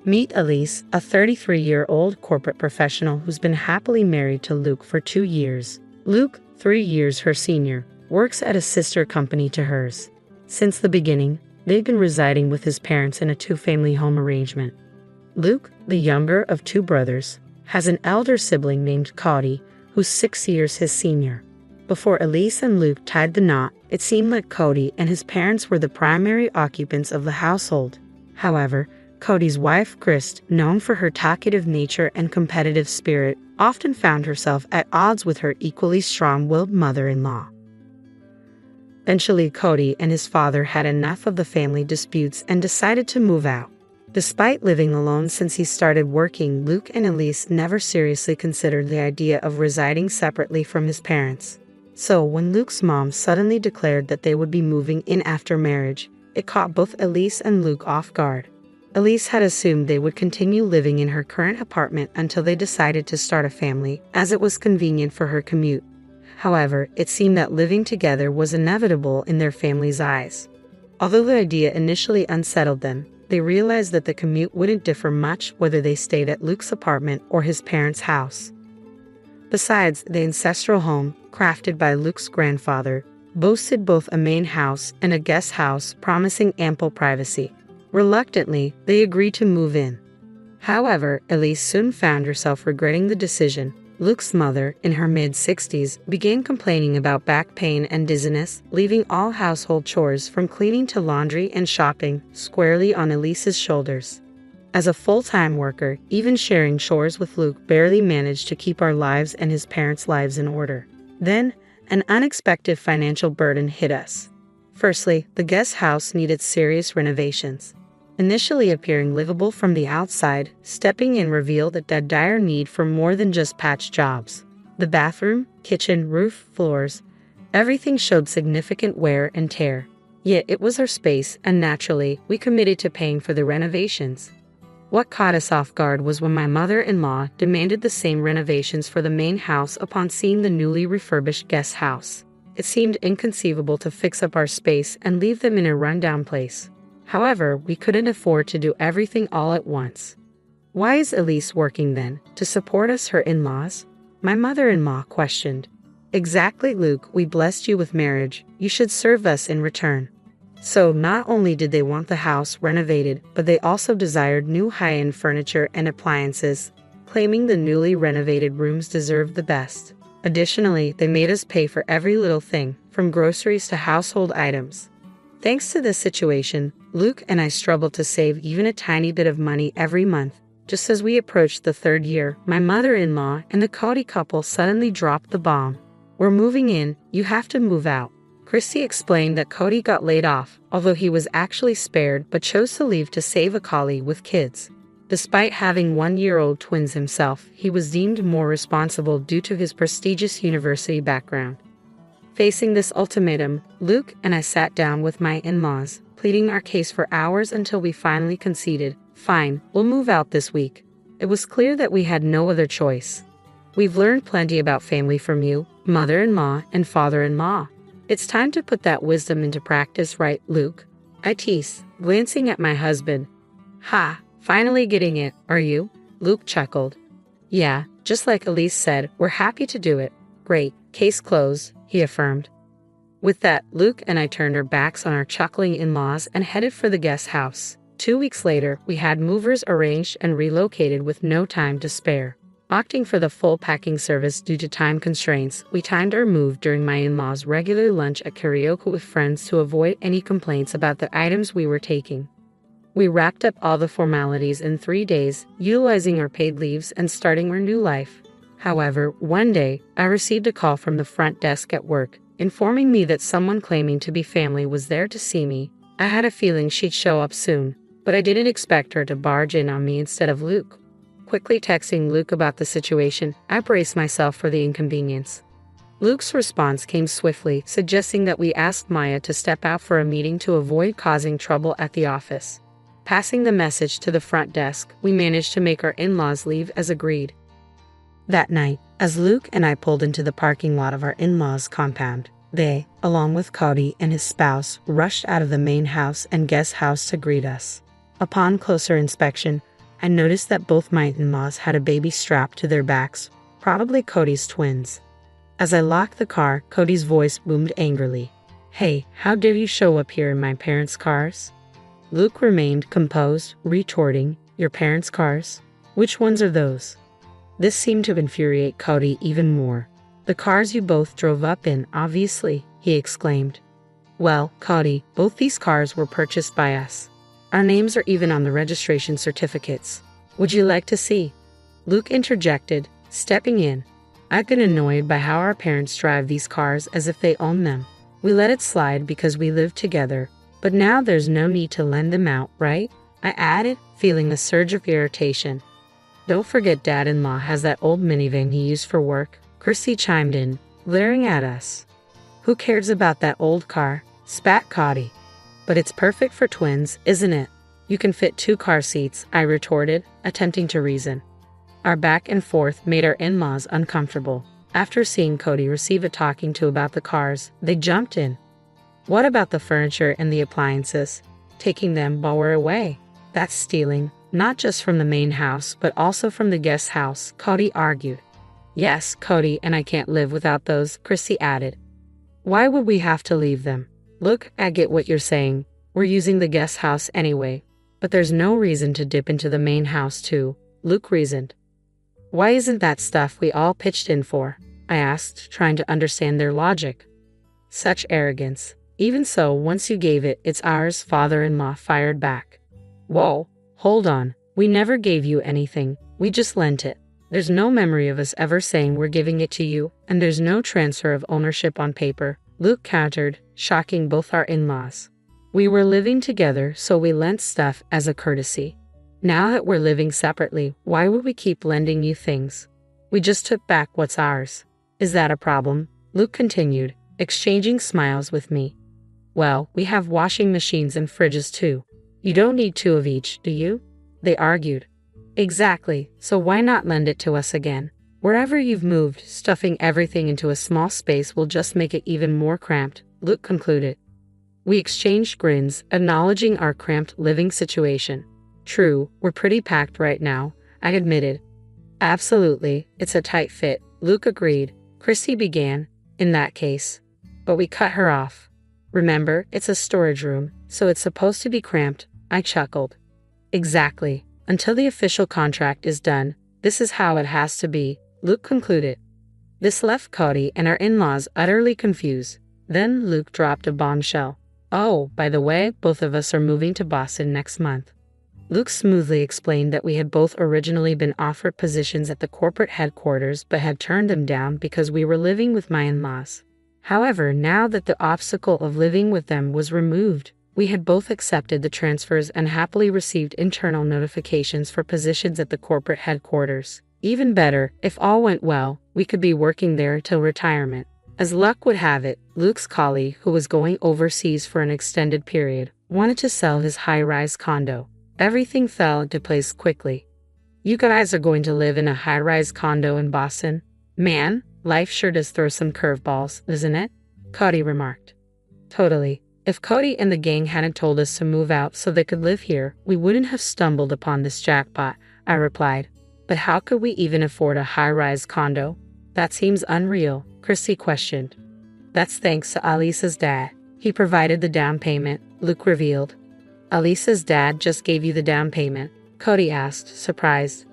Meet Elise, a 33-year-old corporate professional who's been happily married to Luke for 2 years. Luke, 3 years her senior, works at a sister company to hers. Since the beginning, they've been residing with his parents in a two-family home arrangement. Luke, the younger of 2 brothers, has an elder sibling named Cody, who's 6 years his senior. Before Elise and Luke tied the knot, it seemed like Cody and his parents were the primary occupants of the household. However, Cody's wife, Chris, known for her talkative nature and competitive spirit, often found herself at odds with her equally strong-willed mother-in-law. Eventually, Cody and his father had enough of the family disputes and decided to move out. Despite living alone since he started working, Luke and Elise never seriously considered the idea of residing separately from his parents. So when Luke's mom suddenly declared that they would be moving in after marriage, it caught both Elise and Luke off guard. Elise had assumed they would continue living in her current apartment until they decided to start a family, as it was convenient for her commute. However, it seemed that living together was inevitable in their family's eyes. Although the idea initially unsettled them, they realized that the commute wouldn't differ much whether they stayed at Luke's apartment or his parents' house. Besides, the ancestral home, crafted by Luke's grandfather, boasted both a main house and a guest house, promising ample privacy. Reluctantly, they agreed to move in. However, Elise soon found herself regretting the decision. Luke's mother, in her mid-60s, began complaining about back pain and dizziness, leaving all household chores from cleaning to laundry and shopping squarely on Elise's shoulders. As a full-time worker, even sharing chores with Luke barely managed to keep our lives and his parents' lives in order. Then, an unexpected financial burden hit us. Firstly, the guest house needed serious renovations. Initially appearing livable from the outside, stepping in revealed a dire need for more than just patch jobs. The bathroom, kitchen, roof, floors, everything showed significant wear and tear. Yet it was our space, and naturally, we committed to paying for the renovations. What caught us off guard was when my mother-in-law demanded the same renovations for the main house upon seeing the newly refurbished guest house. It seemed inconceivable to fix up our space and leave them in a rundown place. However, we couldn't afford to do everything all at once. Why is Elise working then? To support us, her in-laws? My mother-in-law questioned. Exactly, Luke, we blessed you with marriage. You should serve us in return. So not only did they want the house renovated, but they also desired new high-end furniture and appliances, claiming the newly renovated rooms deserved the best. Additionally, they made us pay for every little thing, from groceries to household items. Thanks to this situation, Luke and I struggled to save even a tiny bit of money every month. Just as we approached the 3rd year, my mother-in-law and the Cody couple suddenly dropped the bomb. We're moving in, you have to move out. Christy explained that Cody got laid off, although he was actually spared but chose to leave to save a collie with kids. Despite having 1-year-old twins himself, he was deemed more responsible due to his prestigious university background. Facing this ultimatum, Luke and I sat down with my in-laws, pleading our case for hours until we finally conceded, fine, we'll move out this week. It was clear that we had no other choice. We've learned plenty about family from you, mother-in-law and father-in-law. It's time to put that wisdom into practice, right, Luke? I teased, glancing at my husband. Ha, finally getting it, are you? Luke chuckled. Yeah, just like Elise said, we're happy to do it. Great, case closed, he affirmed. With that, Luke and I turned our backs on our chuckling in-laws and headed for the guest house. 2 weeks later, we had movers arranged and relocated with no time to spare. Opting for the full packing service due to time constraints, we timed our move during my in-laws' regular lunch at karaoke with friends to avoid any complaints about the items we were taking. We wrapped up all the formalities in 3 days, utilizing our paid leaves and starting our new life. However, one day, I received a call from the front desk at work, informing me that someone claiming to be family was there to see me. I had a feeling she'd show up soon, but I didn't expect her to barge in on me instead of Luke. Quickly texting Luke about the situation, I braced myself for the inconvenience. Luke's response came swiftly, suggesting that we ask Maya to step out for a meeting to avoid causing trouble at the office. Passing the message to the front desk, we managed to make our in-laws leave as agreed. That night, as Luke and I pulled into the parking lot of our in-laws' compound, they, along with Cody and his spouse, rushed out of the main house and guest house to greet us. Upon closer inspection, I noticed that both my in-laws had a baby strapped to their backs, probably Cody's twins. As I locked the car, Cody's voice boomed angrily. "Hey, how dare you show up here in my parents' cars?" Luke remained composed, retorting, "Your parents' cars? Which ones are those?" This seemed to infuriate Cody even more. "The cars you both drove up in, obviously," he exclaimed. "Well, Cody, both these cars were purchased by us. Our names are even on the registration certificates. Would you like to see?" Luke interjected, stepping in. "I've been annoyed by how our parents drive these cars as if they own them. We let it slide because we live together, but now there's no need to lend them out, right?" I added, feeling a surge of irritation. "Don't forget Dad-in-law has that old minivan he used for work," Chrissy chimed in, glaring at us. "Who cares about that old car?" spat Cody. "But it's perfect for twins, isn't it? You can fit 2 car seats," I retorted, attempting to reason. Our back and forth made our in-laws uncomfortable. After seeing Cody receive a talking to about the cars, they jumped in. "What about the furniture and the appliances? Taking them while we're away? That's stealing, not just from the main house, but also from the guest house," Cody argued. "Yes, Cody, and I can't live without those," Chrissy added. "Why would we have to leave them? Look, I get what you're saying. We're using the guest house anyway. But there's no reason to dip into the main house too," Luke reasoned. "Why isn't that stuff we all pitched in for?" I asked, trying to understand their logic. "Such arrogance. Even so, once you gave it, it's ours," father-in-law fired back. "Whoa, hold on. We never gave you anything. We just lent it. There's no memory of us ever saying we're giving it to you, and there's no transfer of ownership on paper," Luke countered, shocking both our in-laws. "We were living together, so we lent stuff as a courtesy. Now that we're living separately, why would we keep lending you things? We just took back what's ours. Is that a problem?" Luke continued, exchanging smiles with me. "Well, we have washing machines and fridges too. You don't need 2 of each, do you?" they argued. "Exactly, so why not lend it to us again? Wherever you've moved, stuffing everything into a small space will just make it even more cramped," Luke concluded. We exchanged grins, acknowledging our cramped living situation. "True, we're pretty packed right now," I admitted. "Absolutely, it's a tight fit," Luke agreed. Chrissy began, "In that case." But we cut her off. "Remember, it's a storage room, so it's supposed to be cramped," I chuckled. "Exactly. Until the official contract is done, this is how it has to be," Luke concluded. This left Cody and our in-laws utterly confused. Then Luke dropped a bombshell. "Oh, by the way, both of us are moving to Boston next month." Luke smoothly explained that we had both originally been offered positions at the corporate headquarters but had turned them down because we were living with my in-laws. However, now that the obstacle of living with them was removed, we had both accepted the transfers and happily received internal notifications for positions at the corporate headquarters. Even better, if all went well, we could be working there till retirement. As luck would have it, Luke's colleague, who was going overseas for an extended period, wanted to sell his high-rise condo. Everything fell into place quickly. "You guys are going to live in a high-rise condo in Boston? Man, life sure does throw some curveballs, doesn't it?" Cody remarked. "Totally. If Cody and the gang hadn't told us to move out so they could live here, we wouldn't have stumbled upon this jackpot," I replied. "But how could we even afford a high-rise condo?" "That seems unreal," Chrissy questioned. "That's thanks to Alisa's dad. He provided the down payment," Luke revealed. "Alisa's dad just gave you the down payment?" Cody asked, surprised.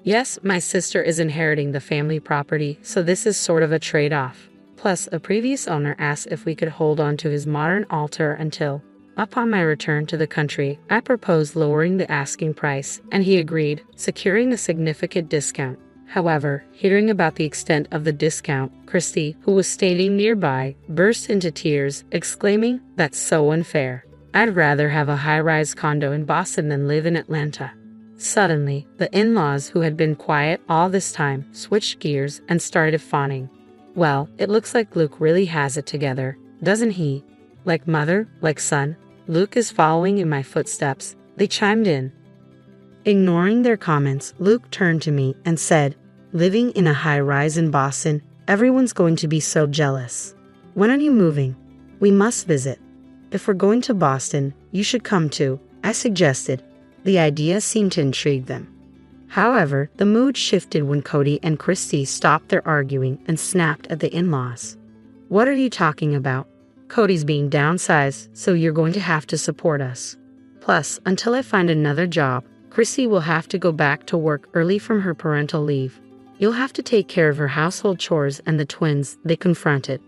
"Yes, my sister is inheriting the family property, so this is sort of a trade-off. Plus, a previous owner asked if we could hold on to his modern altar until, upon my return to the country, I proposed lowering the asking price, and he agreed, securing a significant discount. However, hearing about the extent of the discount, Christy, who was standing nearby, burst into tears, exclaiming, "That's so unfair. I'd rather have a high-rise condo in Boston than live in Atlanta." Suddenly, the in-laws, who had been quiet all this time, switched gears and started fawning. "Well, it looks like Luke really has it together, doesn't he? Like mother, like son. Luke is following in my footsteps," they chimed in. Ignoring their comments, Luke turned to me and said, "Living in a high-rise in Boston, everyone's going to be so jealous. When are you moving? We must visit. If we're going to Boston, you should come too," I suggested. The idea seemed to intrigue them. However, the mood shifted when Cody and Christy stopped their arguing and snapped at the in-laws. "What are you talking about? Cody's being downsized, so you're going to have to support us. Plus, until I find another job, Christy will have to go back to work early from her parental leave. You'll have to take care of her household chores and the twins," they confronted.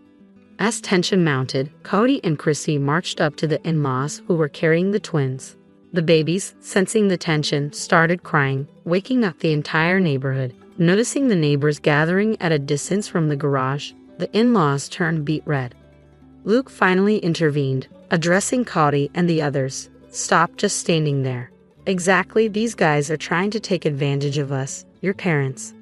As tension mounted, Cody and Christy marched up to the in-laws who were carrying the twins. The babies, sensing the tension, started crying, waking up the entire neighborhood. Noticing the neighbors gathering at a distance from the garage, the in-laws turned beet red. Luke finally intervened, addressing Cody and the others. "Stop just standing there. Exactly, these guys are trying to take advantage of us, your parents."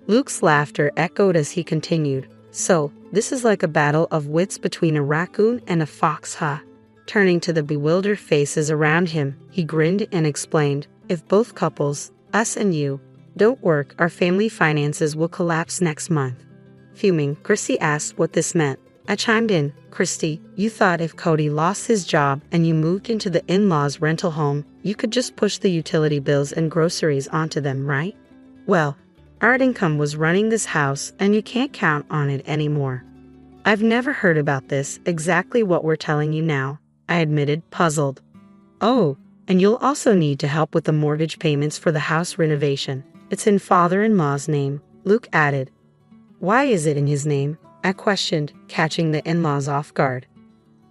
Luke's laughter echoed as he continued. "So, this is like a battle of wits between a raccoon and a fox, huh?" Turning to the bewildered faces around him, he grinned and explained, "If both couples, us and you, don't work, our family finances will collapse next month." Fuming, Christy asked what this meant. I chimed in, "Christy, you thought if Cody lost his job and you moved into the in-laws' rental home, you could just push the utility bills and groceries onto them, right? Well, our income was running this house and you can't count on it anymore." "I've never heard about this, exactly what we're telling you now," I admitted, puzzled. "Oh, and you'll also need to help with the mortgage payments for the house renovation. It's in father-in-law's name," Luke added. "Why is it in his name?" I questioned, catching the in-laws off guard.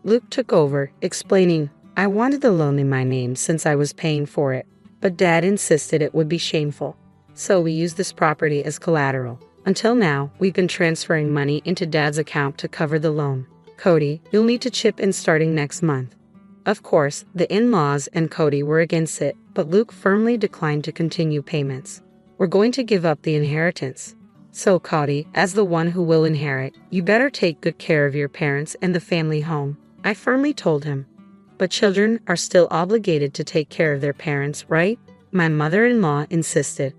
Luke took over, explaining, "I wanted the loan in my name since I was paying for it, but Dad insisted it would be shameful. So we used this property as collateral. Until now, we've been transferring money into Dad's account to cover the loan. Cody, you'll need to chip in starting next month." Of course, the in-laws and Cody were against it, but Luke firmly declined to continue payments. "We're going to give up the inheritance. So Cody, as the one who will inherit, you better take good care of your parents and the family home," I firmly told him. "But children are still obligated to take care of their parents, right?" my mother-in-law insisted.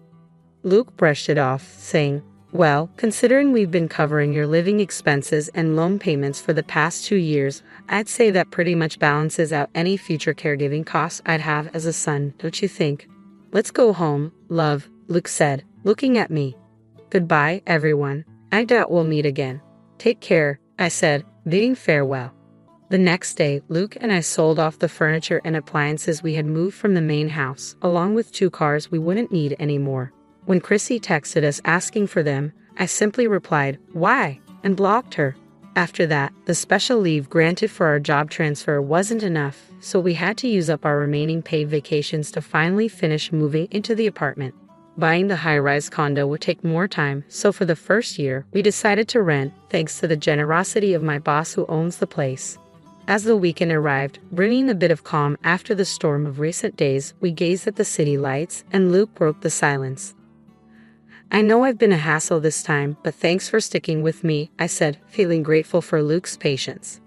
Luke brushed it off, saying, "Well, considering we've been covering your living expenses and loan payments for the past 2 years, I'd say that pretty much balances out any future caregiving costs I'd have as a son, don't you think?" "Let's go home, love," Luke said, looking at me. "Goodbye, everyone. I doubt we'll meet again." "Take care," I said, bidding farewell. The next day, Luke and I sold off the furniture and appliances we had moved from the main house, along with 2 cars we wouldn't need anymore. When Chrissy texted us asking for them, I simply replied, "Why?" and blocked her. After that, the special leave granted for our job transfer wasn't enough, so we had to use up our remaining paid vacations to finally finish moving into the apartment. Buying the high-rise condo would take more time, so for the first year, we decided to rent, thanks to the generosity of my boss who owns the place. As the weekend arrived, bringing a bit of calm after the storm of recent days, we gazed at the city lights, and Luke broke the silence. "I know I've been a hassle this time, but thanks for sticking with me," I said, feeling grateful for Luke's patience.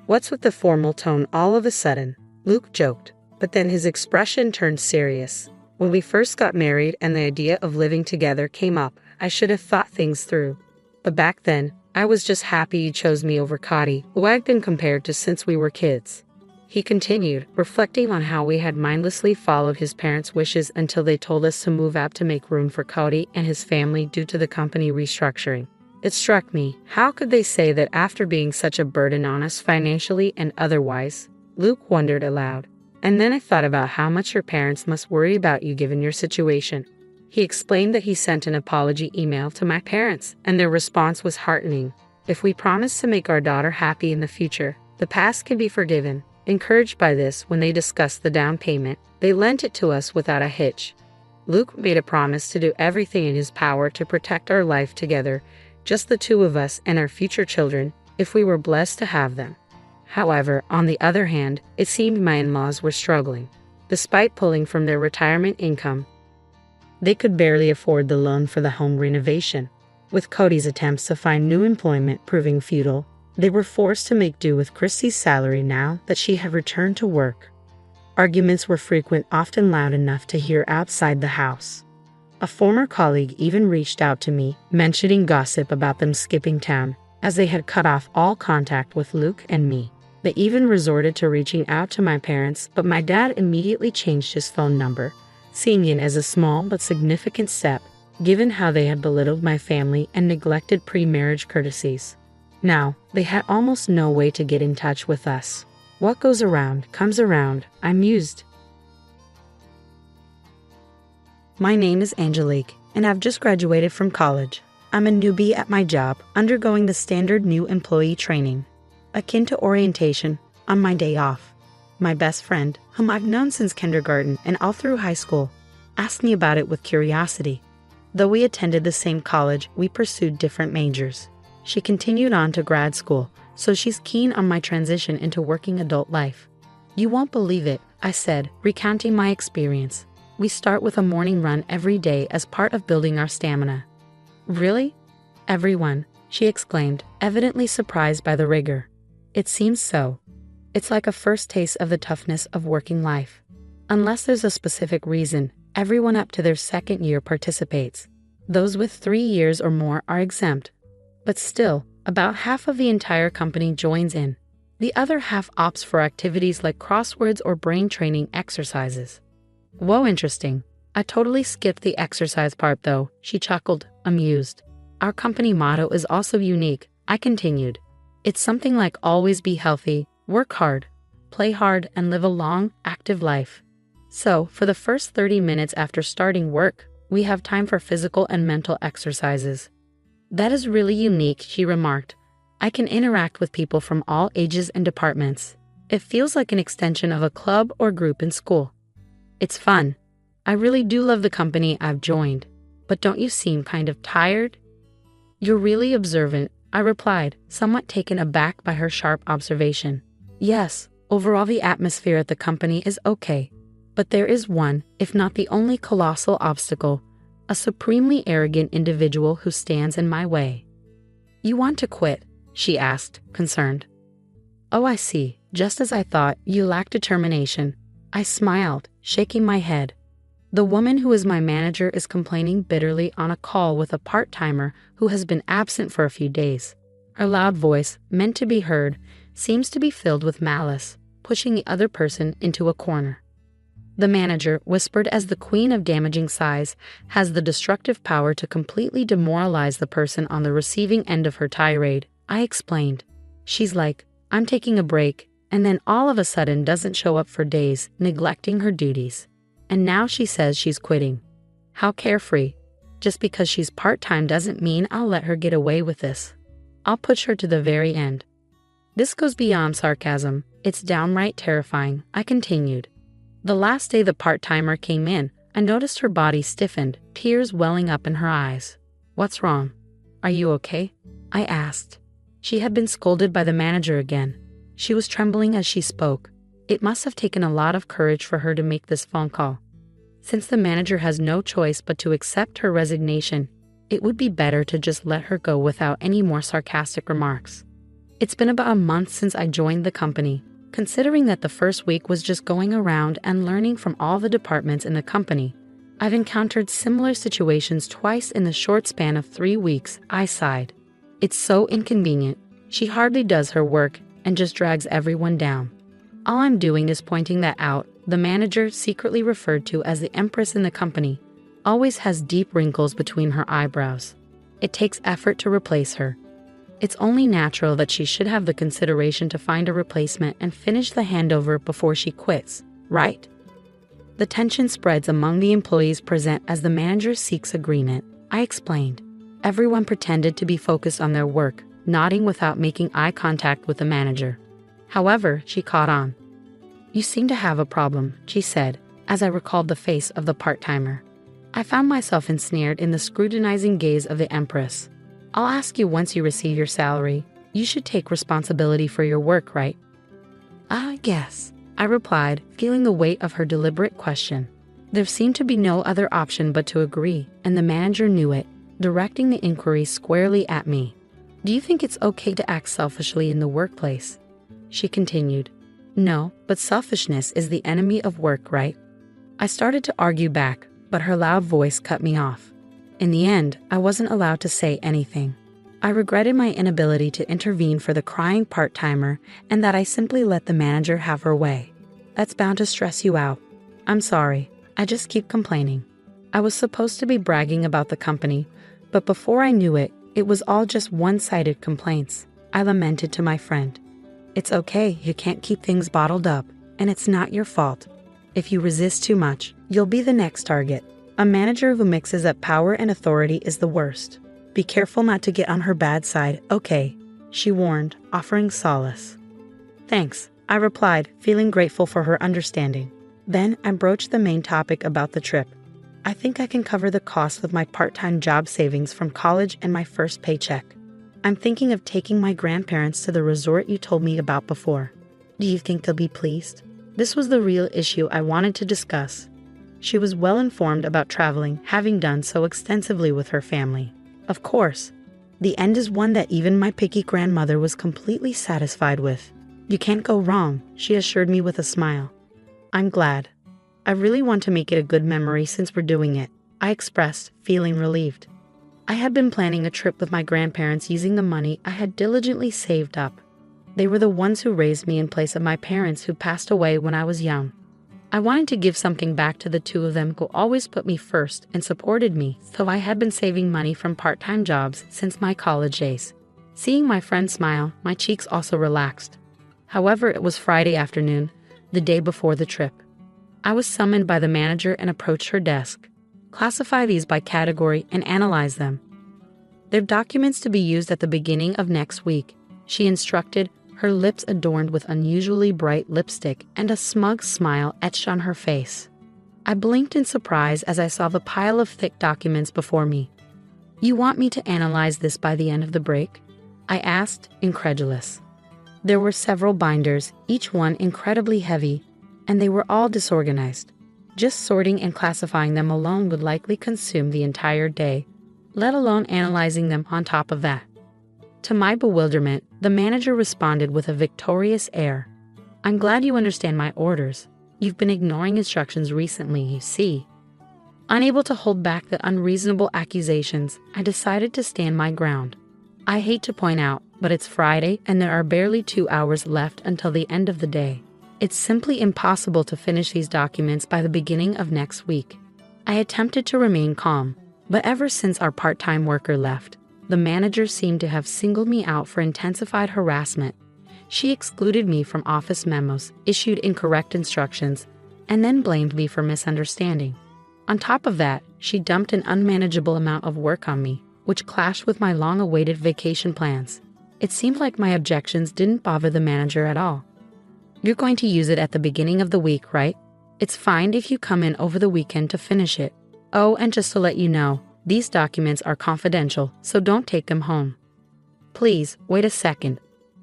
"What's with the formal tone all of a sudden?" Luke joked, but then his expression turned serious. "When we first got married and the idea of living together came up, I should have thought things through. But back then, I was just happy you chose me over Cody, who I've been compared to since we were kids." He continued, reflecting on how we had mindlessly followed his parents' wishes until they told us to move out to make room for Cody and his family due to the company restructuring. It struck me, how could they say that after being such a burden on us financially and otherwise? Luke wondered aloud. "And then I thought about how much your parents must worry about you given your situation." He explained that he sent an apology email to my parents, and their response was heartening. "If we promise to make our daughter happy in the future, the past can be forgiven." Encouraged by this, when they discussed the down payment, they lent it to us without a hitch. Luke made a promise to do everything in his power to protect our life together, just the 2 of us and our future children, if we were blessed to have them. However, on the other hand, it seemed my in-laws were struggling. Despite pulling from their retirement income, they could barely afford the loan for the home renovation. With Cody's attempts to find new employment proving futile, they were forced to make do with Christy's salary now that she had returned to work. Arguments were frequent, often loud enough to hear outside the house. A former colleague even reached out to me, mentioning gossip about them skipping town, as they had cut off all contact with Luke and me. They even resorted to reaching out to my parents, but my dad immediately changed his phone number, seeing it as a small but significant step, given how they had belittled my family and neglected pre-marriage courtesies. Now, they had almost no way to get in touch with us. What goes around comes around, I mused. My name is Angelique, and I've just graduated from college. I'm a newbie at my job, undergoing the standard new employee training, akin to orientation, on my day off. My best friend, whom I've known since kindergarten and all through high school, asked me about it with curiosity. Though we attended the same college, we pursued different majors. She continued on to grad school, so she's keen on my transition into working adult life. You won't believe it, I said, recounting my experience. We start with a morning run every day as part of building our stamina. Really? Everyone, she exclaimed, evidently surprised by the rigor. It seems so. It's like a first taste of the toughness of working life. Unless there's a specific reason, everyone up to their second year participates. Those with 3 years or more are exempt. But still, about half of the entire company joins in. The other half opts for activities like crosswords or brain training exercises. Whoa, interesting. I totally skipped the exercise part though, she chuckled, amused. Our company motto is also unique, I continued. It's something like always be healthy, work hard, play hard, and live a long, active life. So, for the first 30 minutes after starting work, we have time for physical and mental exercises. That is really unique, she remarked. I can interact with people from all ages and departments. It feels like an extension of a club or group in school. It's fun. I really do love the company I've joined. But don't you seem kind of tired? You're really observant, I replied, somewhat taken aback by her sharp observation. Yes, overall the atmosphere at the company is okay. But there is one, if not the only colossal obstacle, a supremely arrogant individual who stands in my way. You want to quit? She asked, concerned. Oh, I see. Just as I thought, you lack determination. I smiled, shaking my head. The woman who is my manager is complaining bitterly on a call with a part-timer who has been absent for a few days. Her loud voice, meant to be heard, seems to be filled with malice, pushing the other person into a corner. The manager, whispered as the queen of damaging sighs, has the destructive power to completely demoralize the person on the receiving end of her tirade, I explained. She's like, I'm taking a break, and then all of a sudden doesn't show up for days, neglecting her duties. And now she says she's quitting. How carefree. Just because she's part-time doesn't mean I'll let her get away with this. I'll push her to the very end. This goes beyond sarcasm. It's downright terrifying, I continued. The last day the part-timer came in, I noticed her body stiffened, tears welling up in her eyes. What's wrong? Are you okay? I asked. She had been scolded by the manager again. She was trembling as she spoke. It must have taken a lot of courage for her to make this phone call. Since the manager has no choice but to accept her resignation, it would be better to just let her go without any more sarcastic remarks. It's been about a month since I joined the company. Considering that the first week was just going around and learning from all the departments in the company, I've encountered similar situations twice in the short span of 3 weeks, I sighed. It's so inconvenient. She hardly does her work and just drags everyone down. All I'm doing is pointing that out. The manager, secretly referred to as the Empress in the company, always has deep wrinkles between her eyebrows. It takes effort to replace her. It's only natural that she should have the consideration to find a replacement and finish the handover before she quits, right? The tension spreads among the employees present as the manager seeks agreement, I explained. Everyone pretended to be focused on their work, nodding without making eye contact with the manager. However, she caught on. You seem to have a problem, she said, as I recalled the face of the part-timer. I found myself ensnared in the scrutinizing gaze of the Empress. I'll ask you once you receive your salary. You should take responsibility for your work, right? I guess, I replied, feeling the weight of her deliberate question. There seemed to be no other option but to agree, and the manager knew it, directing the inquiry squarely at me. Do you think it's okay to act selfishly in the workplace? She continued. No, but selfishness is the enemy of work, right? I started to argue back, but her loud voice cut me off. In the end, I wasn't allowed to say anything. I regretted my inability to intervene for the crying part-timer and that I simply let the manager have her way. That's bound to stress you out. I'm sorry, I just keep complaining. I was supposed to be bragging about the company, but before I knew it, it was all just one-sided complaints. I lamented to my friend. It's okay, you can't keep things bottled up, and it's not your fault. If you resist too much, you'll be the next target. A manager who mixes up power and authority is the worst. Be careful not to get on her bad side, okay? She warned, offering solace. Thanks, I replied, feeling grateful for her understanding. Then I broached the main topic about the trip. I think I can cover the cost with my part-time job savings from college and my first paycheck. I'm thinking of taking my grandparents to the resort you told me about before. Do you think they'll be pleased? This was the real issue I wanted to discuss. She was well informed about traveling, having done so extensively with her family. Of course, the end is one that even my picky grandmother was completely satisfied with. You can't go wrong, she assured me with a smile. I'm glad. I really want to make it a good memory since we're doing it, I expressed, feeling relieved. I had been planning a trip with my grandparents using the money I had diligently saved up. They were the ones who raised me in place of my parents who passed away when I was young. I wanted to give something back to the two of them who always put me first and supported me, so I had been saving money from part-time jobs since my college days. Seeing my friend smile, my cheeks also relaxed. However, it was Friday afternoon, the day before the trip. I was summoned by the manager and approached her desk. Classify these by category and analyze them. They're documents to be used at the beginning of next week, she instructed, her lips adorned with unusually bright lipstick and a smug smile etched on her face. I blinked in surprise as I saw the pile of thick documents before me. You want me to analyze this by the end of the break? I asked, incredulous. There were several binders, each one incredibly heavy, and they were all disorganized. Just sorting and classifying them alone would likely consume the entire day, let alone analyzing them on top of that. To my bewilderment, the manager responded with a victorious air. I'm glad you understand my orders. You've been ignoring instructions recently, you see. Unable to hold back the unreasonable accusations, I decided to stand my ground. I hate to point out, but it's Friday and there are barely 2 hours left until the end of the day. It's simply impossible to finish these documents by the beginning of next week. I attempted to remain calm, but ever since our part-time worker left, the manager seemed to have singled me out for intensified harassment. She excluded me from office memos, issued incorrect instructions, and then blamed me for misunderstanding. On top of that, she dumped an unmanageable amount of work on me, which clashed with my long-awaited vacation plans. It seemed like my objections didn't bother the manager at all. You're going to use it at the beginning of the week, right? It's fine if you come in over the weekend to finish it. Oh, and just to let you know, these documents are confidential, so don't take them home. Please, wait a second.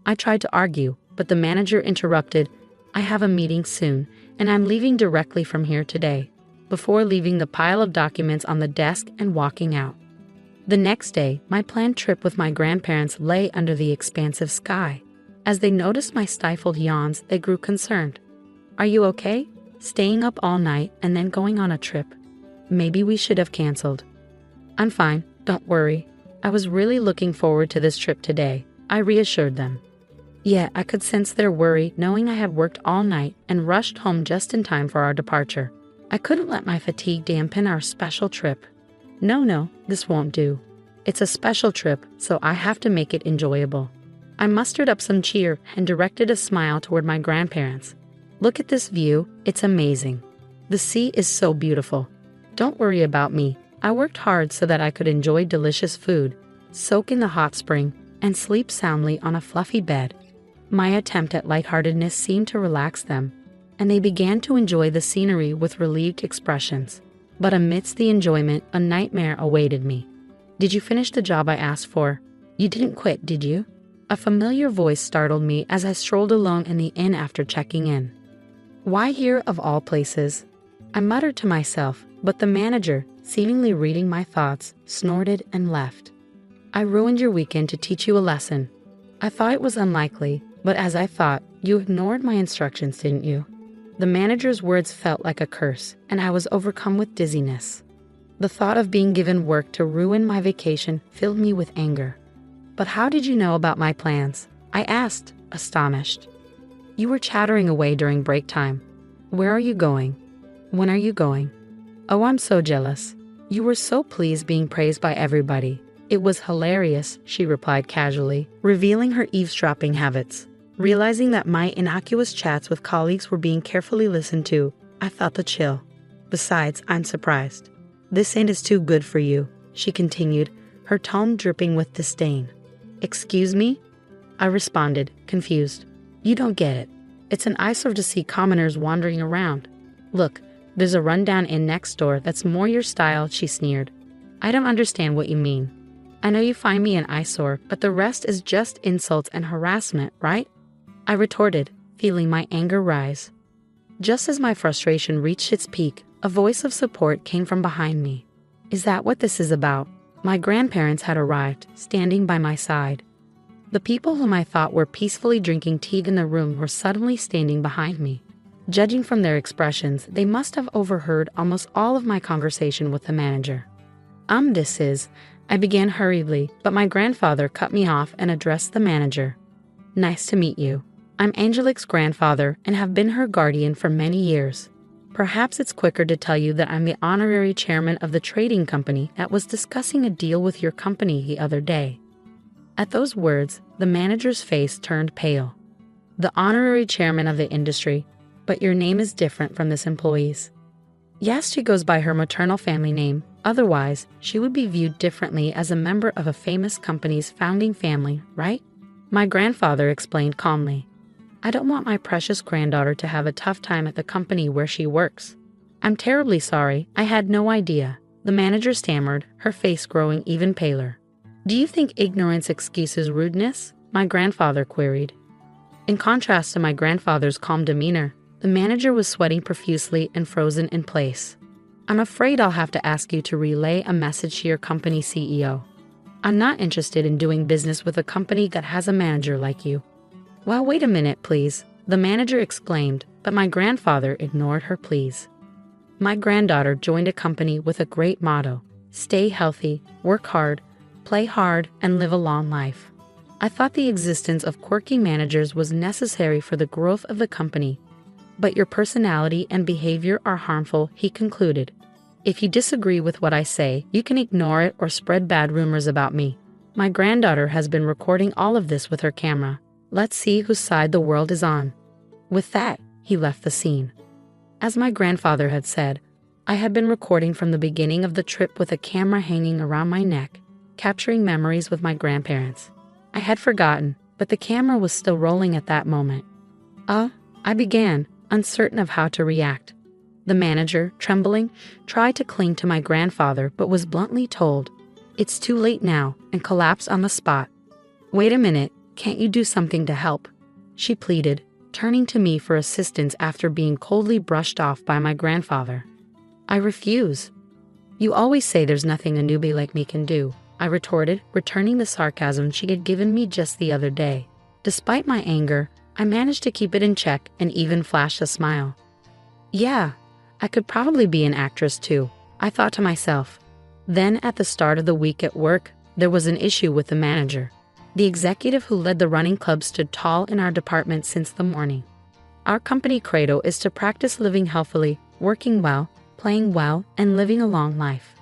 I tried to argue, but the manager interrupted. I have a meeting soon, and I'm leaving directly from here today, before leaving the pile of documents on the desk and walking out. The next day, my planned trip with my grandparents lay under the expansive sky. As they noticed my stifled yawns, they grew concerned. Are you okay? Staying up all night and then going on a trip? Maybe we should have canceled. I'm fine, don't worry. I was really looking forward to this trip today, I reassured them. Yeah, I could sense their worry knowing I had worked all night and rushed home just in time for our departure. I couldn't let my fatigue dampen our special trip. No, this won't do. It's a special trip, so I have to make it enjoyable. I mustered up some cheer and directed a smile toward my grandparents. Look at this view, it's amazing. The sea is so beautiful. Don't worry about me. I worked hard so that I could enjoy delicious food, soak in the hot spring, and sleep soundly on a fluffy bed. My attempt at lightheartedness seemed to relax them, and they began to enjoy the scenery with relieved expressions. But amidst the enjoyment, a nightmare awaited me. Did you finish the job I asked for? You didn't quit, did you? A familiar voice startled me as I strolled alone in the inn after checking in. Why here of all places? I muttered to myself, but the manager, seemingly reading my thoughts, snorted and left. I ruined your weekend to teach you a lesson. I thought it was unlikely, but as I thought, you ignored my instructions, didn't you? The manager's words felt like a curse, and I was overcome with dizziness. The thought of being given work to ruin my vacation filled me with anger. But how did you know about my plans? I asked, astonished. You were chattering away during break time. Where are you going? When are you going? Oh, I'm so jealous. You were so pleased being praised by everybody. It was hilarious, she replied casually, revealing her eavesdropping habits. Realizing that my innocuous chats with colleagues were being carefully listened to, I felt the chill. Besides, I'm surprised. This ain't as too good for you, she continued, her tone dripping with disdain. Excuse me? I responded, confused. You don't get it. It's an eyesore to see commoners wandering around. Look, there's a rundown inn next door that's more your style, she sneered. I don't understand what you mean. I know you find me an eyesore, but the rest is just insults and harassment, right? I retorted, feeling my anger rise. Just as my frustration reached its peak, a voice of support came from behind me. Is that what this is about? My grandparents had arrived, standing by my side. The people whom I thought were peacefully drinking tea in the room were suddenly standing behind me. Judging from their expressions, they must have overheard almost all of my conversation with the manager. This is, I began hurriedly, but my grandfather cut me off and addressed the manager. Nice to meet you. I'm Angelique's grandfather and have been her guardian for many years. Perhaps it's quicker to tell you that I'm the honorary chairman of the trading company that was discussing a deal with your company the other day. At those words, the manager's face turned pale. The honorary chairman of the industry, but your name is different from this employee's. Yes, she goes by her maternal family name. Otherwise, she would be viewed differently as a member of a famous company's founding family, right? My grandfather explained calmly. I don't want my precious granddaughter to have a tough time at the company where she works. I'm terribly sorry, I had no idea. The manager stammered, her face growing even paler. Do you think ignorance excuses rudeness? My grandfather queried. In contrast to my grandfather's calm demeanor, the manager was sweating profusely and frozen in place. I'm afraid I'll have to ask you to relay a message to your company CEO. I'm not interested in doing business with a company that has a manager like you. Well, wait a minute, please, the manager exclaimed, but my grandfather ignored her pleas. My granddaughter joined a company with a great motto: stay healthy, work hard, play hard, and live a long life. I thought the existence of quirky managers was necessary for the growth of the company. But your personality and behavior are harmful, he concluded. If you disagree with what I say, you can ignore it or spread bad rumors about me. My granddaughter has been recording all of this with her camera. Let's see whose side the world is on. With that, he left the scene. As my grandfather had said, I had been recording from the beginning of the trip with a camera hanging around my neck, capturing memories with my grandparents. I had forgotten, but the camera was still rolling at that moment. I began, uncertain of how to react. The manager, trembling, tried to cling to my grandfather but was bluntly told, "It's too late now," and collapsed on the spot. Wait a minute, can't you do something to help? She pleaded, turning to me for assistance after being coldly brushed off by my grandfather. I refuse. You always say there's nothing a newbie like me can do, I retorted, returning the sarcasm she had given me just the other day. Despite my anger, I managed to keep it in check and even flashed a smile. Yeah, I could probably be an actress too, I thought to myself. Then at the start of the week at work, there was an issue with the manager. The executive who led the running club stood tall in our department since the morning. Our company credo is to practice living healthily, working well, playing well, and living a long life.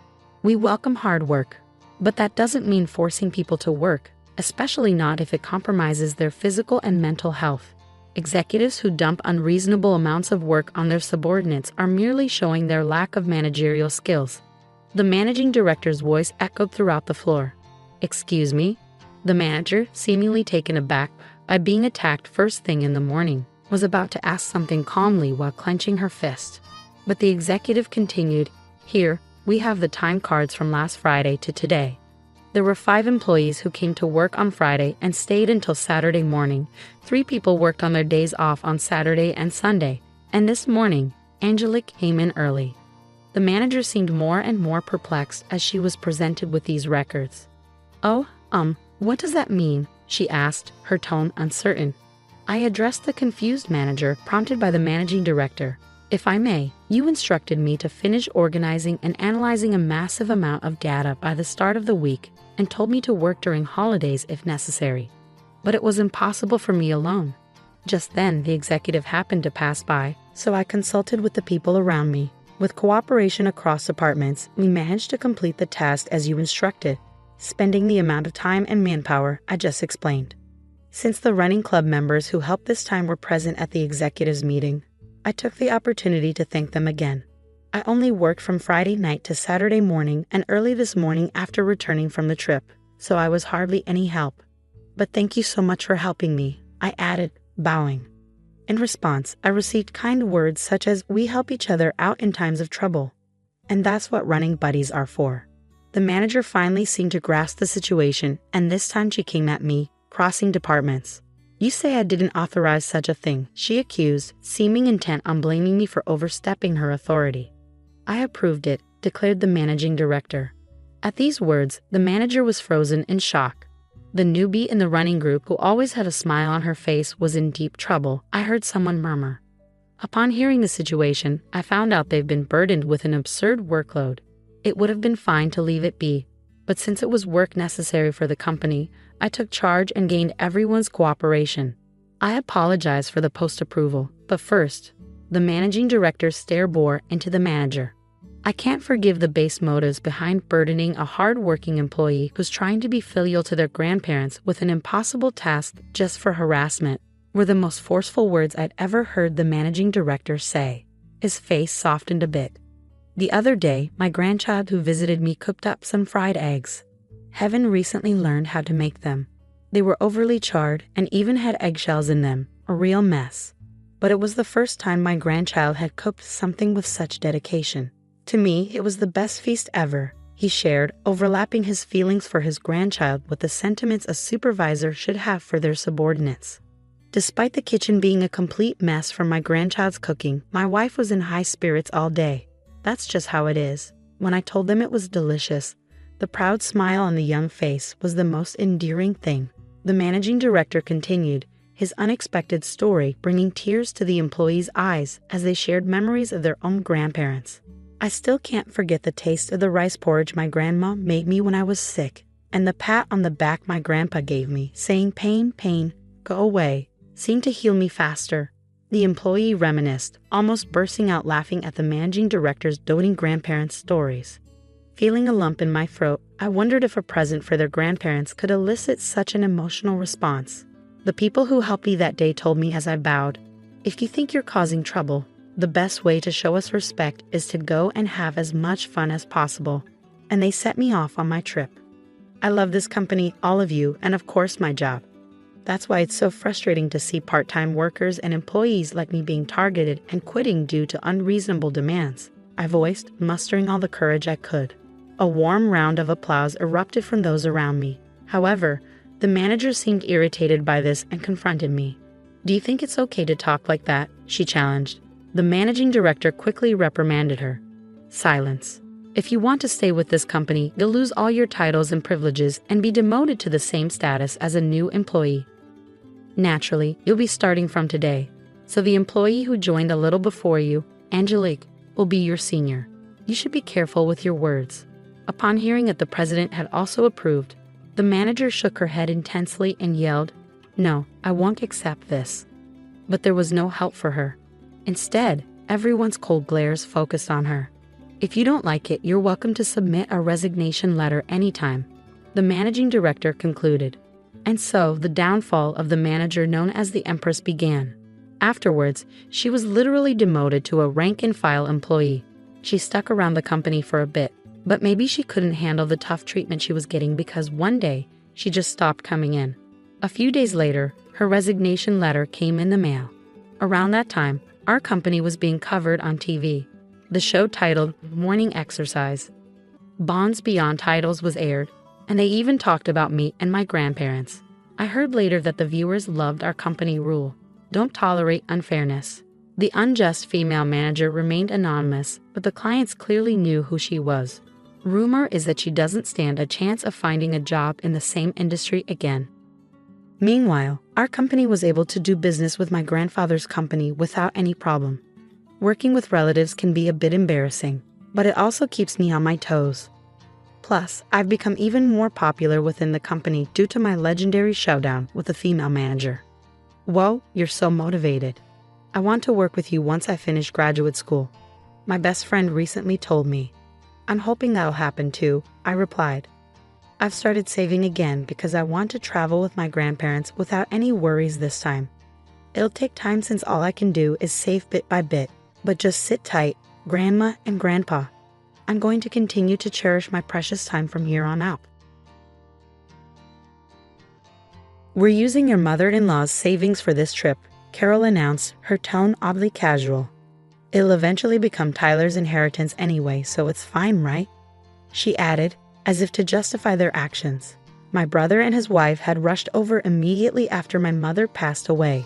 We welcome hard work, but that doesn't mean forcing people to work, especially not if it compromises their physical and mental health. Executives who dump unreasonable amounts of work on their subordinates are merely showing their lack of managerial skills. The managing director's voice echoed throughout the floor. Excuse me? The manager, seemingly taken aback by being attacked first thing in the morning, was about to ask something calmly while clenching her fist. But the executive continued, Here, we have the time cards from last Friday to today. There were 5 employees who came to work on Friday and stayed until Saturday morning. 3 people worked on their days off on Saturday and Sunday, and this morning, Angelique came in early. The manager seemed more and more perplexed as she was presented with these records. What does that mean? She asked, her tone uncertain. I addressed the confused manager, prompted by the managing director. If I may, you instructed me to finish organizing and analyzing a massive amount of data by the start of the week. and told me to work during holidays if necessary. But it was impossible for me alone. Just then, the executive happened to pass by, so I consulted with the people around me. With cooperation across departments, we managed to complete the task as you instructed, spending the amount of time and manpower I just explained. Since the running club members who helped this time were present at the executives' meeting, I took the opportunity to thank them again. I only worked from Friday night to Saturday morning and early this morning after returning from the trip, so I was hardly any help. But thank you so much for helping me, I added, bowing. In response, I received kind words such as, "We help each other out in times of trouble." And that's what running buddies are for. The manager finally seemed to grasp the situation, and this time she came at me, crossing departments. "You say I didn't authorize such a thing," she accused, seeming intent on blaming me for overstepping her authority. "I approved it," declared the managing director. At these words, the manager was frozen in shock. The newbie in the running group, who always had a smile on her face, was in deep trouble, I heard someone murmur. Upon hearing the situation, I found out they've been burdened with an absurd workload. It would have been fine to leave it be, but since it was work necessary for the company, I took charge and gained everyone's cooperation. I apologized for the post-approval, but first, the managing director's stare bore into the manager. I can't forgive the base motives behind burdening a hard-working employee who's trying to be filial to their grandparents with an impossible task just for harassment, were the most forceful words I'd ever heard the managing director say. His face softened a bit. The other day, my grandchild who visited me cooked up some fried eggs. Heaven recently learned how to make them. They were overly charred and even had eggshells in them, a real mess. But it was the first time my grandchild had cooked something with such dedication. To me, it was the best feast ever, he shared, overlapping his feelings for his grandchild with the sentiments a supervisor should have for their subordinates. Despite the kitchen being a complete mess from my grandchild's cooking, my wife was in high spirits all day. That's just how it is. When I told them it was delicious, the proud smile on the young face was the most endearing thing. The managing director continued, his unexpected story bringing tears to the employees' eyes as they shared memories of their own grandparents. "I still can't forget the taste of the rice porridge my grandma made me when I was sick, and the pat on the back my grandpa gave me, saying, 'Pain, pain, go away,' seemed to heal me faster." The employee reminisced, almost bursting out laughing at the managing director's doting grandparents' stories. Feeling a lump in my throat, I wondered if a present for their grandparents could elicit such an emotional response. The people who helped me that day told me as I bowed, "If you think you're causing trouble, the best way to show us respect is to go and have as much fun as possible." And they set me off on my trip. I love this company, all of you, and of course my job. That's why it's so frustrating to see part-time workers and employees like me being targeted and quitting due to unreasonable demands, I voiced, mustering all the courage I could. A warm round of applause erupted from those around me. However, the manager seemed irritated by this and confronted me. "Do you think it's okay to talk like that?" she challenged. The managing director quickly reprimanded her. "Silence. If you want to stay with this company, you'll lose all your titles and privileges and be demoted to the same status as a new employee. Naturally, you'll be starting from today. So the employee who joined a little before you, Angelique, will be your senior. You should be careful with your words." Upon hearing that the president had also approved, the manager shook her head intensely and yelled, "No, I won't accept this." But there was no help for her. Instead, everyone's cold glares focused on her. "If you don't like it, you're welcome to submit a resignation letter anytime," the managing director concluded. And so the downfall of the manager known as the Empress began. Afterwards, she was literally demoted to a rank-and-file employee. She stuck around the company for a bit, but maybe she couldn't handle the tough treatment she was getting because one day, she just stopped coming in. A few days later, her resignation letter came in the mail. Around that time, our company was being covered on TV. The show titled Morning Exercise. Bonds Beyond Titles was aired, and they even talked about me and my grandparents. I heard later that the viewers loved our company rule: don't tolerate unfairness. The unjust female manager remained anonymous, but the clients clearly knew who she was. Rumor is that she doesn't stand a chance of finding a job in the same industry again. Meanwhile, our company was able to do business with my grandfather's company without any problem. Working with relatives can be a bit embarrassing, but it also keeps me on my toes. Plus, I've become even more popular within the company due to my legendary showdown with a female manager. Whoa, you're so motivated. I want to work with you once I finish graduate school. My best friend recently told me. I'm hoping that'll happen too, I replied. I've started saving again because I want to travel with my grandparents without any worries this time. It'll take time since all I can do is save bit by bit, but just sit tight, Grandma and Grandpa. I'm going to continue to cherish my precious time from here on out. We're using your mother-in-law's savings for this trip, Carol announced, her tone oddly casual. It'll eventually become Tyler's inheritance anyway, so it's fine, right? She added, as if to justify their actions. My brother and his wife had rushed over immediately after my mother passed away,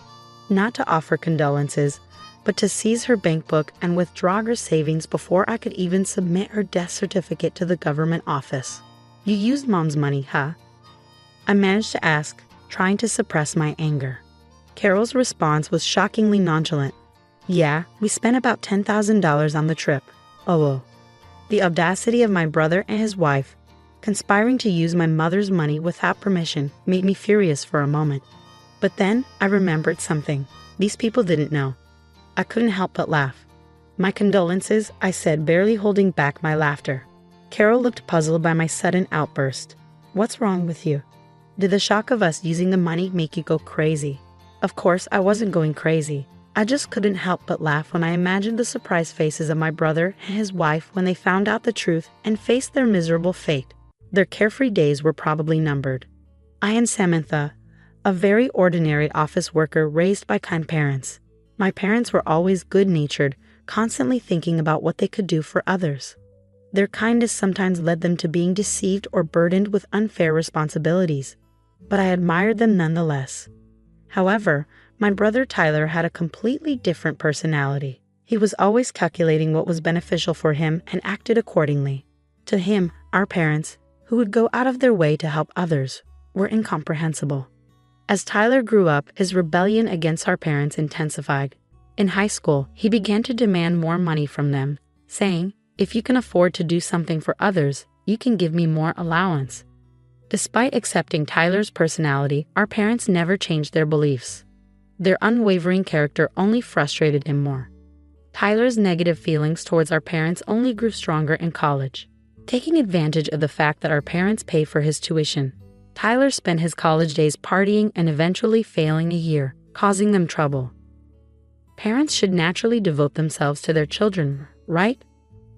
not to offer condolences, but to seize her bank book and withdraw her savings before I could even submit her death certificate to the government office. You used Mom's money, huh? I managed to ask, trying to suppress my anger. Carol's response was shockingly nonchalant. Yeah, we spent about $10,000 on the trip. Oh. The audacity of my brother and his wife, conspiring to use my mother's money without permission, made me furious for a moment. But then I remembered something. These people didn't know. I couldn't help but laugh. My condolences, I said, barely holding back my laughter. Carol looked puzzled by my sudden outburst. What's wrong with you? Did the shock of us using the money make you go crazy? Of course, I wasn't going crazy. I just couldn't help but laugh when I imagined the surprised faces of my brother and his wife when they found out the truth and faced their miserable fate. Their carefree days were probably numbered. I am Samantha, a very ordinary office worker raised by kind parents. My parents were always good-natured, constantly thinking about what they could do for others. Their kindness sometimes led them to being deceived or burdened with unfair responsibilities, but I admired them nonetheless. However, my brother Tyler had a completely different personality. He was always calculating what was beneficial for him and acted accordingly. To him, our parents, who would go out of their way to help others, were incomprehensible. As Tyler grew up, his rebellion against our parents intensified. In high school, he began to demand more money from them, saying, "If you can afford to do something for others, you can give me more allowance." Despite accepting Tyler's personality, our parents never changed their beliefs. Their unwavering character only frustrated him more. Tyler's negative feelings towards our parents only grew stronger in college. Taking advantage of the fact that our parents paid for his tuition, Tyler spent his college days partying and eventually failing a year, causing them trouble. Parents should naturally devote themselves to their children, right?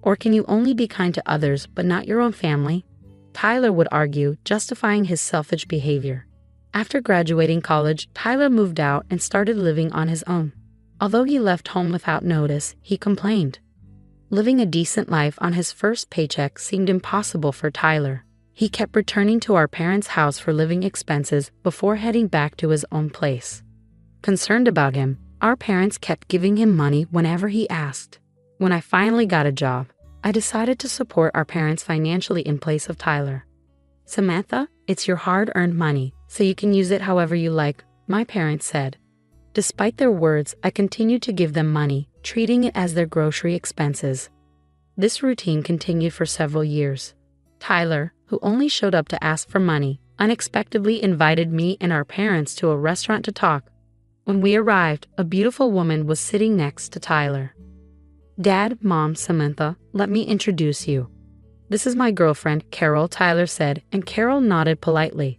Or can you only be kind to others but not your own family? Tyler would argue, justifying his selfish behavior. After graduating college, Tyler moved out and started living on his own. Although he left home without notice, he complained. Living a decent life on his first paycheck seemed impossible for Tyler. He kept returning to our parents' house for living expenses before heading back to his own place. Concerned about him, our parents kept giving him money whenever he asked. When I finally got a job, I decided to support our parents financially in place of Tyler. "Samantha, it's your hard-earned money, so you can use it however you like," my parents said. Despite their words, I continued to give them money, treating it as their grocery expenses. This routine continued for several years. Tyler, who only showed up to ask for money, unexpectedly invited me and our parents to a restaurant to talk. When we arrived, a beautiful woman was sitting next to Tyler. "Dad, Mom, Samantha, let me introduce you. This is my girlfriend, Carol," Tyler said, and Carol nodded politely.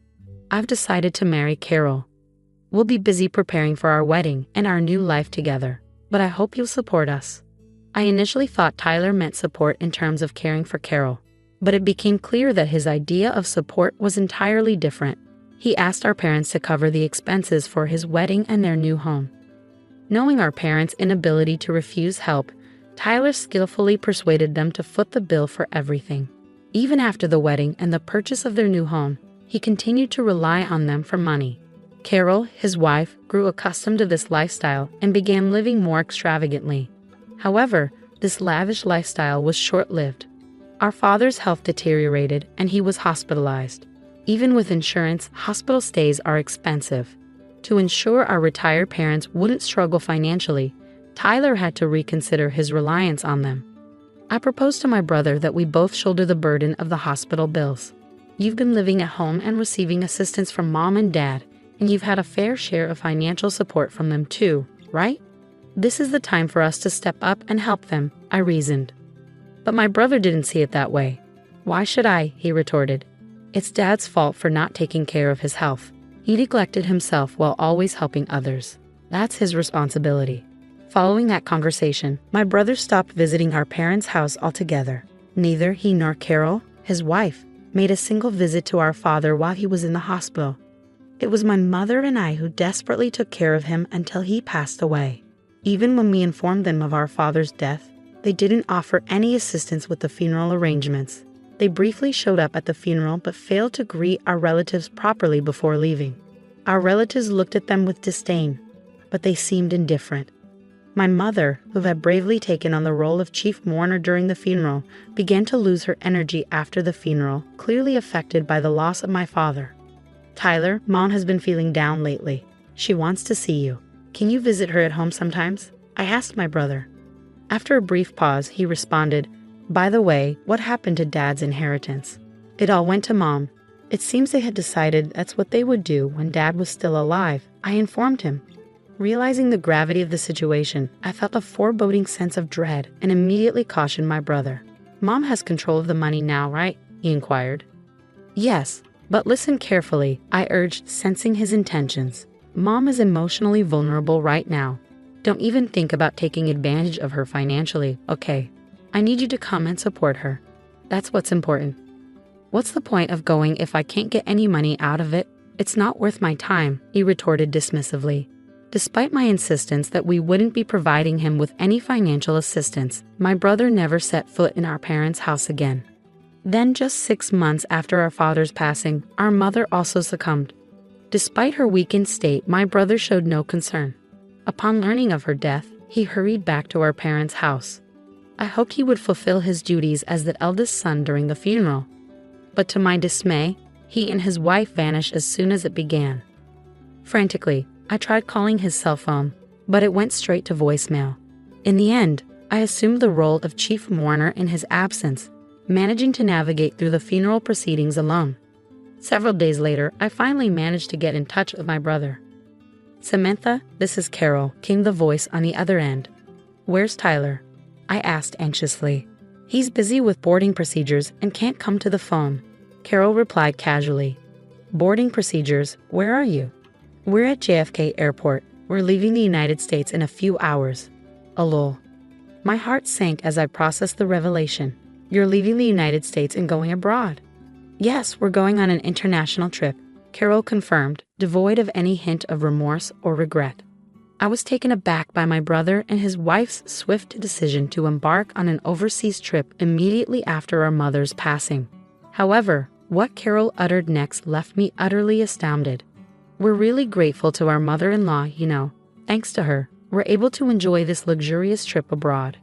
"I've decided to marry Carol. We'll be busy preparing for our wedding and our new life together, but I hope you'll support us." I initially thought Tyler meant support in terms of caring for Carol, but it became clear that his idea of support was entirely different. He asked our parents to cover the expenses for his wedding and their new home. Knowing our parents' inability to refuse help, Tyler skillfully persuaded them to foot the bill for everything. Even after the wedding and the purchase of their new home, he continued to rely on them for money. Carol, his wife, grew accustomed to this lifestyle and began living more extravagantly. However, this lavish lifestyle was short-lived. Our father's health deteriorated and he was hospitalized. Even with insurance, hospital stays are expensive. To ensure our retired parents wouldn't struggle financially, Tyler had to reconsider his reliance on them. I proposed to my brother that we both shoulder the burden of the hospital bills. You've been living at home and receiving assistance from mom and dad, and you've had a fair share of financial support from them too, right? This is the time for us to step up and help them, I reasoned. But my brother didn't see it that way. Why should I? He retorted. It's Dad's fault for not taking care of his health. He neglected himself while always helping others. That's his responsibility. Following that conversation, my brother stopped visiting our parents' house altogether. Neither he nor Carol, his wife, made a single visit to our father while he was in the hospital. It was my mother and I who desperately took care of him until he passed away. Even when we informed them of our father's death, they didn't offer any assistance with the funeral arrangements. They briefly showed up at the funeral but failed to greet our relatives properly before leaving. Our relatives looked at them with disdain, but they seemed indifferent. My mother, who had bravely taken on the role of chief mourner during the funeral, began to lose her energy after the funeral, clearly affected by the loss of my father. Tyler, Mom has been feeling down lately. She wants to see you. Can you visit her at home sometimes? I asked my brother. After a brief pause, he responded, By the way, what happened to Dad's inheritance? It all went to Mom. It seems they had decided that's what they would do when Dad was still alive, I informed him. Realizing the gravity of the situation, I felt a foreboding sense of dread and immediately cautioned my brother. Mom has control of the money now, right? He inquired. Yes, but listen carefully, I urged, sensing his intentions. Mom is emotionally vulnerable right now. Don't even think about taking advantage of her financially, okay? I need you to come and support her. That's what's important. What's the point of going if I can't get any money out of it? It's not worth my time, he retorted dismissively. Despite my insistence that we wouldn't be providing him with any financial assistance, my brother never set foot in our parents' house again. Then, just 6 months after our father's passing, our mother also succumbed. Despite her weakened state, my brother showed no concern. Upon learning of her death, he hurried back to our parents' house. I hoped he would fulfill his duties as the eldest son during the funeral. But to my dismay, he and his wife vanished as soon as it began. Frantically, I tried calling his cell phone, but it went straight to voicemail. In the end, I assumed the role of chief mourner in his absence, managing to navigate through the funeral proceedings alone. Several days later, I finally managed to get in touch with my brother. Samantha, this is Carol, came the voice on the other end. Where's Tyler? I asked anxiously. He's busy with boarding procedures and can't come to the phone. Carol replied casually. Boarding procedures? Where are you? We're at JFK Airport. We're leaving the United States in a few hours. Lol. My heart sank as I processed the revelation. You're leaving the United States and going abroad? Yes, we're going on an international trip, Carol confirmed, devoid of any hint of remorse or regret. I was taken aback by my brother and his wife's swift decision to embark on an overseas trip immediately after our mother's passing. However, what Carol uttered next left me utterly astounded. We're really grateful to our mother-in-law, you know. Thanks to her, we're able to enjoy this luxurious trip abroad,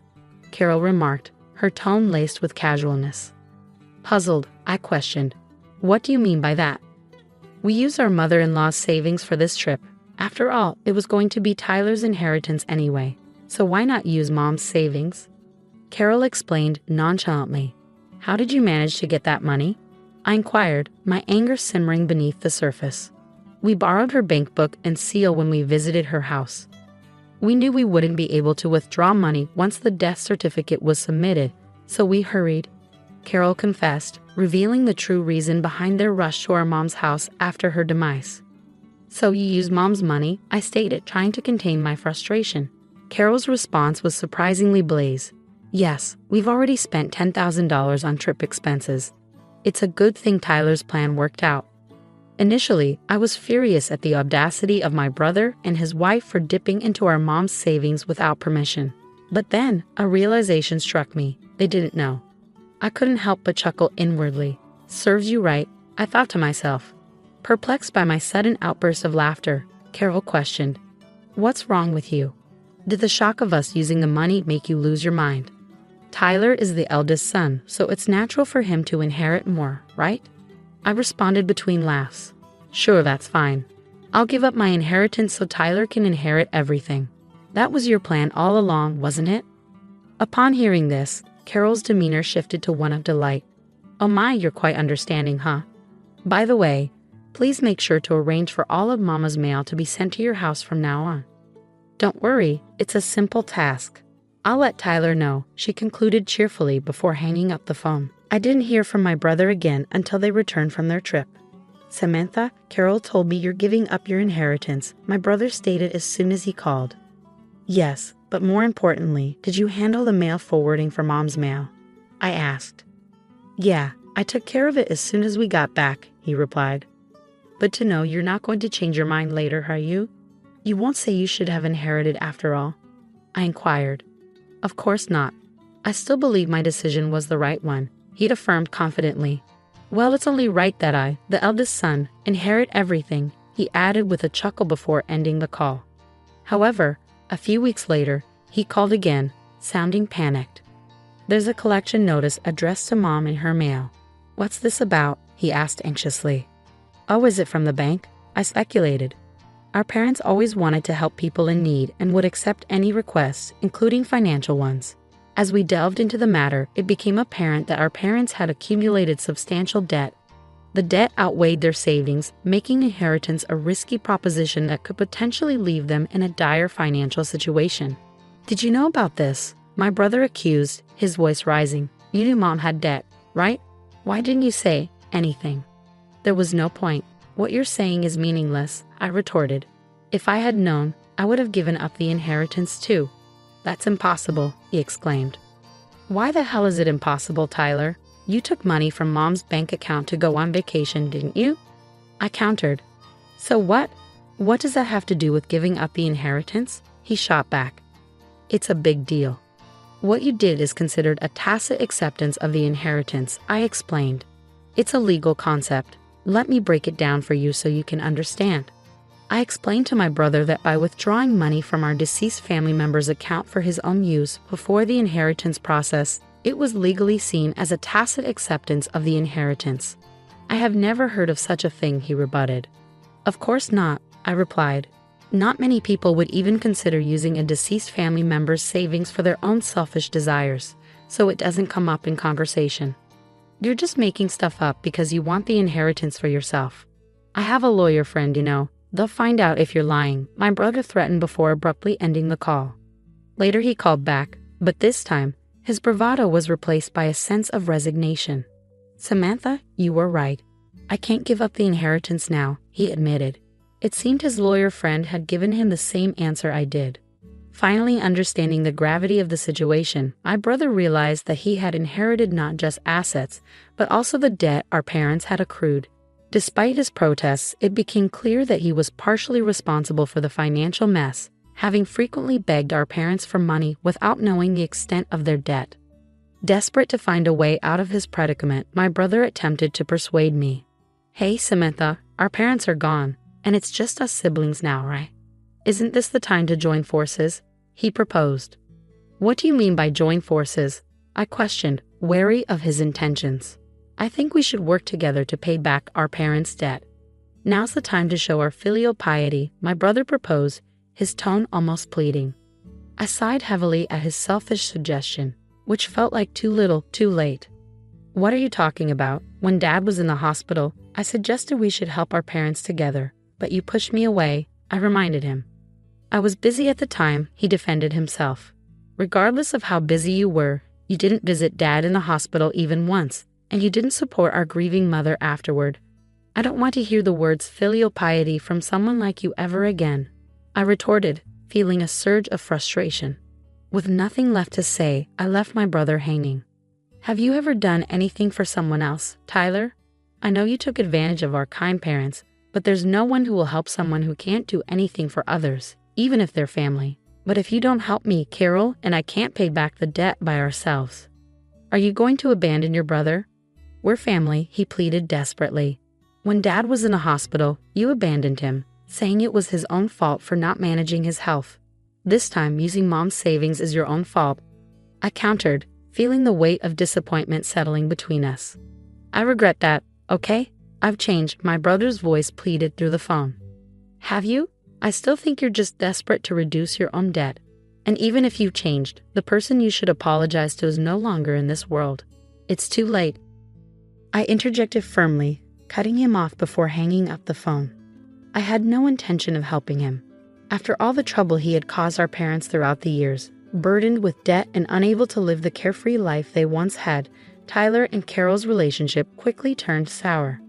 Carol remarked, her tone laced with casualness. Puzzled, I questioned, what do you mean by that? We used our mother-in-law's savings for this trip. After all, it was going to be Tyler's inheritance anyway, so why not use Mom's savings? Carol explained nonchalantly. How did you manage to get that money? I inquired, my anger simmering beneath the surface. We borrowed her bank book and seal when we visited her house. We knew we wouldn't be able to withdraw money once the death certificate was submitted, so we hurried, Carol confessed, revealing the true reason behind their rush to our mom's house after her demise. So you used Mom's money, I stated, trying to contain my frustration. Carol's response was surprisingly blaze. Yes, we've already spent $10,000 on trip expenses. It's a good thing Tyler's plan worked out. Initially, I was furious at the audacity of my brother and his wife for dipping into our mom's savings without permission. But then, a realization struck me. They didn't know. I couldn't help but chuckle inwardly. Serves you right, I thought to myself. Perplexed by my sudden outburst of laughter, Carol questioned, What's wrong with you? Did the shock of us using the money make you lose your mind? Tyler is the eldest son, so it's natural for him to inherit more, right? I responded between laughs. Sure, that's fine. I'll give up my inheritance so Tyler can inherit everything. That was your plan all along, wasn't it? Upon hearing this, Carol's demeanor shifted to one of delight. Oh my, you're quite understanding, huh? By the way, please make sure to arrange for all of Mama's mail to be sent to your house from now on. Don't worry, it's a simple task. I'll let Tyler know, she concluded cheerfully before hanging up the phone. I didn't hear from my brother again until they returned from their trip. Samantha, Carol told me you're giving up your inheritance, my brother stated as soon as he called. Yes, but more importantly, did you handle the mail forwarding for Mom's mail? I asked. Yeah, I took care of it as soon as we got back, he replied. But to know you're not going to change your mind later, are you? You won't say you should have inherited after all? I inquired. Of course not. I still believe my decision was the right one, he'd affirmed confidently. Well, it's only right that I, the eldest son, inherit everything, he added with a chuckle before ending the call. However, a few weeks later, he called again, sounding panicked. There's a collection notice addressed to Mom in her mail. What's this about? He asked anxiously. Oh, is it from the bank? I speculated. Our parents always wanted to help people in need and would accept any requests, including financial ones. As we delved into the matter, it became apparent that our parents had accumulated substantial debt. The debt outweighed their savings, making inheritance a risky proposition that could potentially leave them in a dire financial situation. Did you know about this? My brother accused, his voice rising. You knew Mom had debt, right? Why didn't you say anything? There was no point. What you're saying is meaningless, I retorted. If I had known, I would have given up the inheritance too. That's impossible, he exclaimed. Why the hell is it impossible, Tyler? You took money from Mom's bank account to go on vacation, didn't you? I countered. So what? What does that have to do with giving up the inheritance? He shot back. It's a big deal. What you did is considered a tacit acceptance of the inheritance, I explained. It's a legal concept. Let me break it down for you so you can understand. I explained to my brother that by withdrawing money from our deceased family member's account for his own use before the inheritance process, it was legally seen as a tacit acceptance of the inheritance. I have never heard of such a thing, he rebutted. Of course not, I replied. Not many people would even consider using a deceased family member's savings for their own selfish desires, so it doesn't come up in conversation. You're just making stuff up because you want the inheritance for yourself. I have a lawyer friend, you know. They'll find out if you're lying, my brother threatened before abruptly ending the call. Later he called back, but this time, his bravado was replaced by a sense of resignation. Samantha, you were right. I can't give up the inheritance now, he admitted. It seemed his lawyer friend had given him the same answer I did. Finally understanding the gravity of the situation, my brother realized that he had inherited not just assets, but also the debt our parents had accrued. Despite his protests, it became clear that he was partially responsible for the financial mess, having frequently begged our parents for money without knowing the extent of their debt. Desperate to find a way out of his predicament, my brother attempted to persuade me. Hey, Samantha, our parents are gone, and it's just us siblings now, right? Isn't this the time to join forces? He proposed. What do you mean by join forces? I questioned, wary of his intentions. I think we should work together to pay back our parents' debt. Now's the time to show our filial piety, my brother proposed, his tone almost pleading. I sighed heavily at his selfish suggestion, which felt like too little, too late. What are you talking about? When Dad was in the hospital, I suggested we should help our parents together, but you pushed me away, I reminded him. I was busy at the time, he defended himself. Regardless of how busy you were, you didn't visit Dad in the hospital even once, and you didn't support our grieving mother afterward. I don't want to hear the words filial piety from someone like you ever again, I retorted, feeling a surge of frustration. With nothing left to say, I left my brother hanging. Have you ever done anything for someone else, Tyler? I know you took advantage of our kind parents, but there's no one who will help someone who can't do anything for others, even if they're family. But if you don't help me, Carol and I can't pay back the debt by ourselves. Are you going to abandon your brother? We're family, he pleaded desperately. When Dad was in the hospital, you abandoned him, saying it was his own fault for not managing his health. This time, using Mom's savings is your own fault. I countered, feeling the weight of disappointment settling between us. I regret that, okay? I've changed, my brother's voice pleaded through the phone. Have you? I still think you're just desperate to reduce your own debt. And even if you've changed, the person you should apologize to is no longer in this world. It's too late." I interjected firmly, cutting him off before hanging up the phone. I had no intention of helping him. After all the trouble he had caused our parents throughout the years, burdened with debt and unable to live the carefree life they once had, Tyler and Carol's relationship quickly turned sour.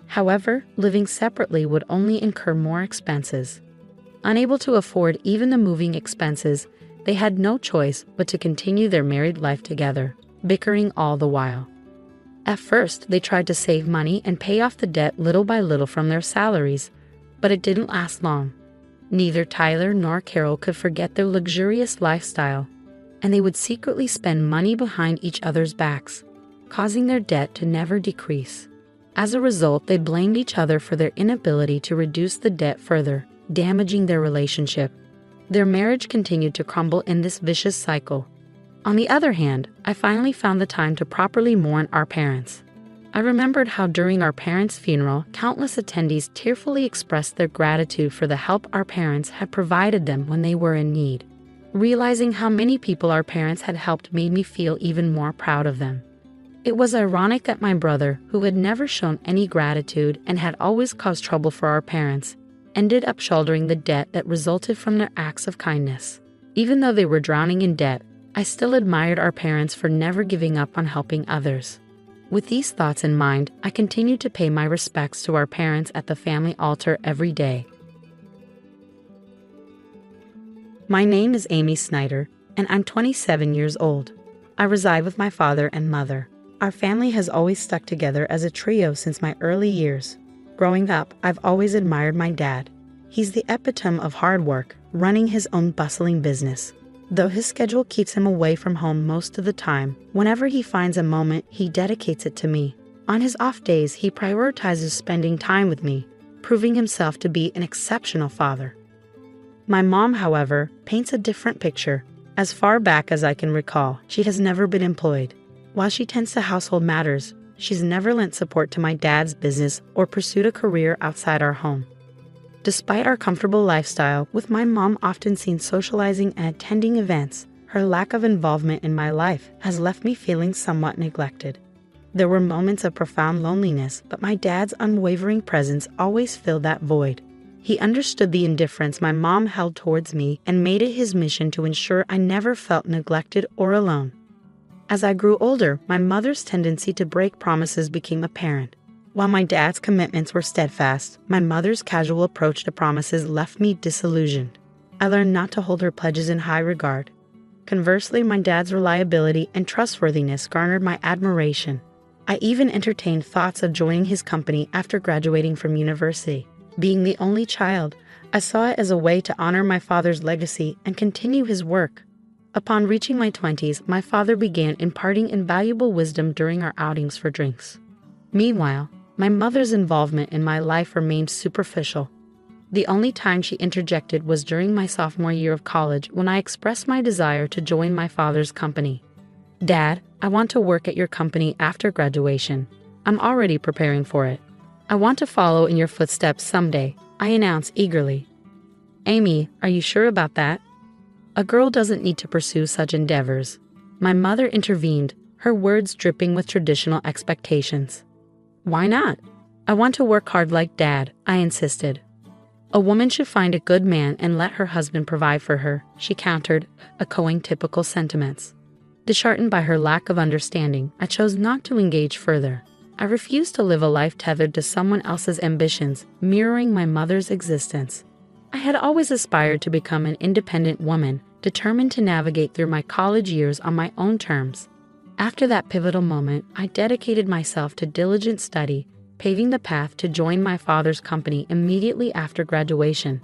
However, living separately would only incur more expenses. Unable to afford even the moving expenses, they had no choice but to continue their married life together, bickering all the while. At first, they tried to save money and pay off the debt little by little from their salaries, but it didn't last long. Neither Tyler nor Carol could forget their luxurious lifestyle, and they would secretly spend money behind each other's backs, causing their debt to never decrease. As a result, they blamed each other for their inability to reduce the debt further, damaging their relationship. Their marriage continued to crumble in this vicious cycle. On the other hand, I finally found the time to properly mourn our parents. I remembered how during our parents' funeral, countless attendees tearfully expressed their gratitude for the help our parents had provided them when they were in need. Realizing how many people our parents had helped made me feel even more proud of them. It was ironic that my brother, who had never shown any gratitude and had always caused trouble for our parents, ended up shouldering the debt that resulted from their acts of kindness. Even though they were drowning in debt, I still admired our parents for never giving up on helping others. With these thoughts in mind, I continued to pay my respects to our parents at the family altar every day. My name is Amy Snyder, and I'm 27 years old. I reside with my father and mother. Our family has always stuck together as a trio since my early years. Growing up, I've always admired my dad. He's the epitome of hard work, running his own bustling business. Though his schedule keeps him away from home most of the time, whenever he finds a moment, he dedicates it to me. On his off days, he prioritizes spending time with me, proving himself to be an exceptional father. My mom, however, paints a different picture. As far back as I can recall, she has never been employed. While she tends to household matters, she's never lent support to my dad's business or pursued a career outside our home. Despite our comfortable lifestyle, with my mom often seen socializing and attending events, her lack of involvement in my life has left me feeling somewhat neglected. There were moments of profound loneliness, but my dad's unwavering presence always filled that void. He understood the indifference my mom held towards me and made it his mission to ensure I never felt neglected or alone. As I grew older, my mother's tendency to break promises became apparent. While my dad's commitments were steadfast, my mother's casual approach to promises left me disillusioned. I learned not to hold her pledges in high regard. Conversely, my dad's reliability and trustworthiness garnered my admiration. I even entertained thoughts of joining his company after graduating from university. Being the only child, I saw it as a way to honor my father's legacy and continue his work. Upon reaching my 20s, my father began imparting invaluable wisdom during our outings for drinks. Meanwhile, my mother's involvement in my life remained superficial. The only time she interjected was during my sophomore year of college when I expressed my desire to join my father's company. "Dad, I want to work at your company after graduation. I'm already preparing for it. I want to follow in your footsteps someday," I announced eagerly. "Amy, are you sure about that? A girl doesn't need to pursue such endeavors." My mother intervened, her words dripping with traditional expectations. "Why not? I want to work hard like Dad," I insisted. "A woman should find a good man and let her husband provide for her," she countered, echoing typical sentiments. Disheartened by her lack of understanding, I chose not to engage further. I refused to live a life tethered to someone else's ambitions, mirroring my mother's existence. I had always aspired to become an independent woman, determined to navigate through my college years on my own terms. After that pivotal moment, I dedicated myself to diligent study, paving the path to join my father's company immediately after graduation.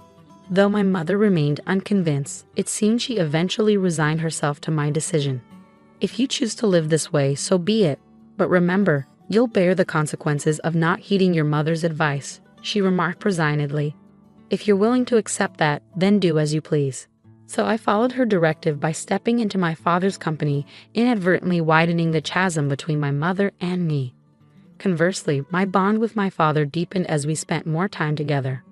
Though my mother remained unconvinced, it seemed she eventually resigned herself to my decision. "If you choose to live this way, so be it. But remember, you'll bear the consequences of not heeding your mother's advice," she remarked resignedly. "If you're willing to accept that, then do as you please." So I followed her directive by stepping into my father's company, inadvertently widening the chasm between my mother and me. Conversely, my bond with my father deepened as we spent more time together.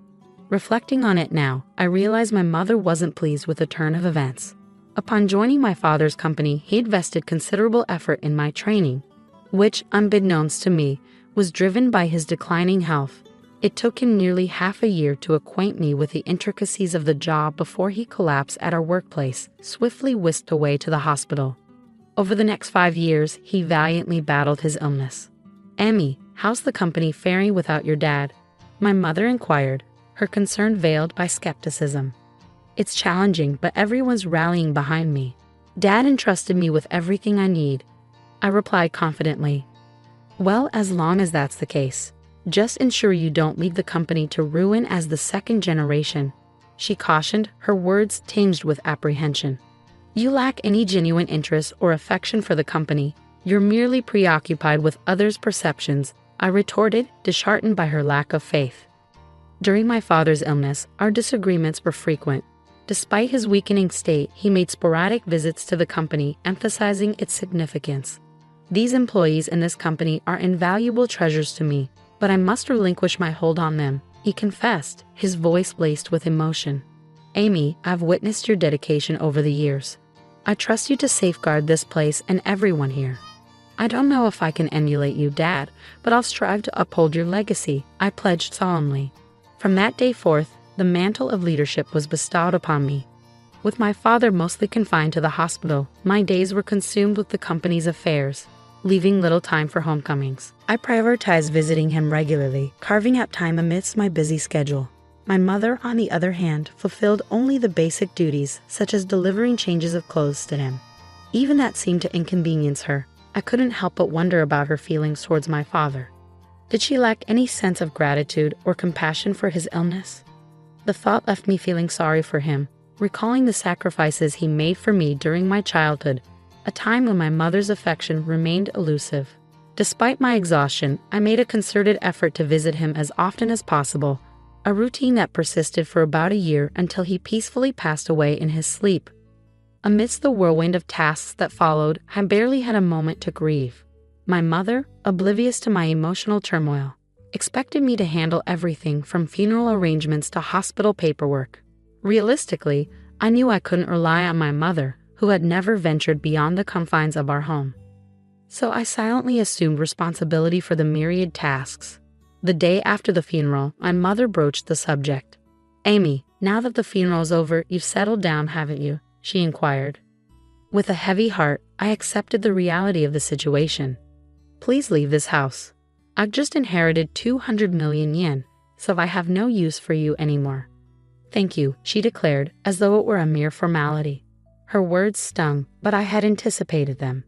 Reflecting on it now, I realized my mother wasn't pleased with the turn of events. Upon joining my father's company, he invested considerable effort in my training, which, unbeknownst to me, was driven by his declining health. It took him nearly half a year to acquaint me with the intricacies of the job before he collapsed at our workplace, swiftly whisked away to the hospital. Over the next 5 years, he valiantly battled his illness. "Emmy, how's the company faring without your dad?" my mother inquired, her concern veiled by skepticism. "It's challenging, but everyone's rallying behind me. Dad entrusted me with everything I need," I replied confidently. "Well, as long as that's the case, just ensure you don't leave the company to ruin as the second generation," she cautioned, her words tinged with apprehension. "You lack any genuine interest or affection for the company. You're merely preoccupied with others' perceptions," I retorted, disheartened by her lack of faith. During my father's illness, our disagreements were frequent. Despite his weakening state, he made sporadic visits to the company, emphasizing its significance. "These employees in this company are invaluable treasures to me, but I must relinquish my hold on them," he confessed, his voice laced with emotion. "Amy, I've witnessed your dedication over the years. I trust you to safeguard this place and everyone here. I don't know if I can emulate you, Dad, but I'll strive to uphold your legacy," I pledged solemnly. From that day forth, the mantle of leadership was bestowed upon me. With my father mostly confined to the hospital, my days were consumed with the company's affairs, leaving little time for homecomings. I prioritized visiting him regularly, carving out time amidst my busy schedule. My mother, on the other hand, fulfilled only the basic duties, such as delivering changes of clothes to him. Even that seemed to inconvenience her. I couldn't help but wonder about her feelings towards my father. Did she lack any sense of gratitude or compassion for his illness? The thought left me feeling sorry for him, recalling the sacrifices he made for me during my childhood, a time when my mother's affection remained elusive. Despite my exhaustion, I made a concerted effort to visit him as often as possible, a routine that persisted for about a year until he peacefully passed away in his sleep. Amidst the whirlwind of tasks that followed, I barely had a moment to grieve. My mother, oblivious to my emotional turmoil, expected me to handle everything from funeral arrangements to hospital paperwork. Realistically, I knew I couldn't rely on my mother, who had never ventured beyond the confines of our home. So I silently assumed responsibility for the myriad tasks. The day after the funeral, my mother broached the subject. "Amy, now that the funeral's over, you've settled down, haven't you?" she inquired. With a heavy heart, I accepted the reality of the situation. "Please leave this house. I've just inherited 200 million yen, so I have no use for you anymore." "Thank you," she declared, as though it were a mere formality. Her words stung, but I had anticipated them.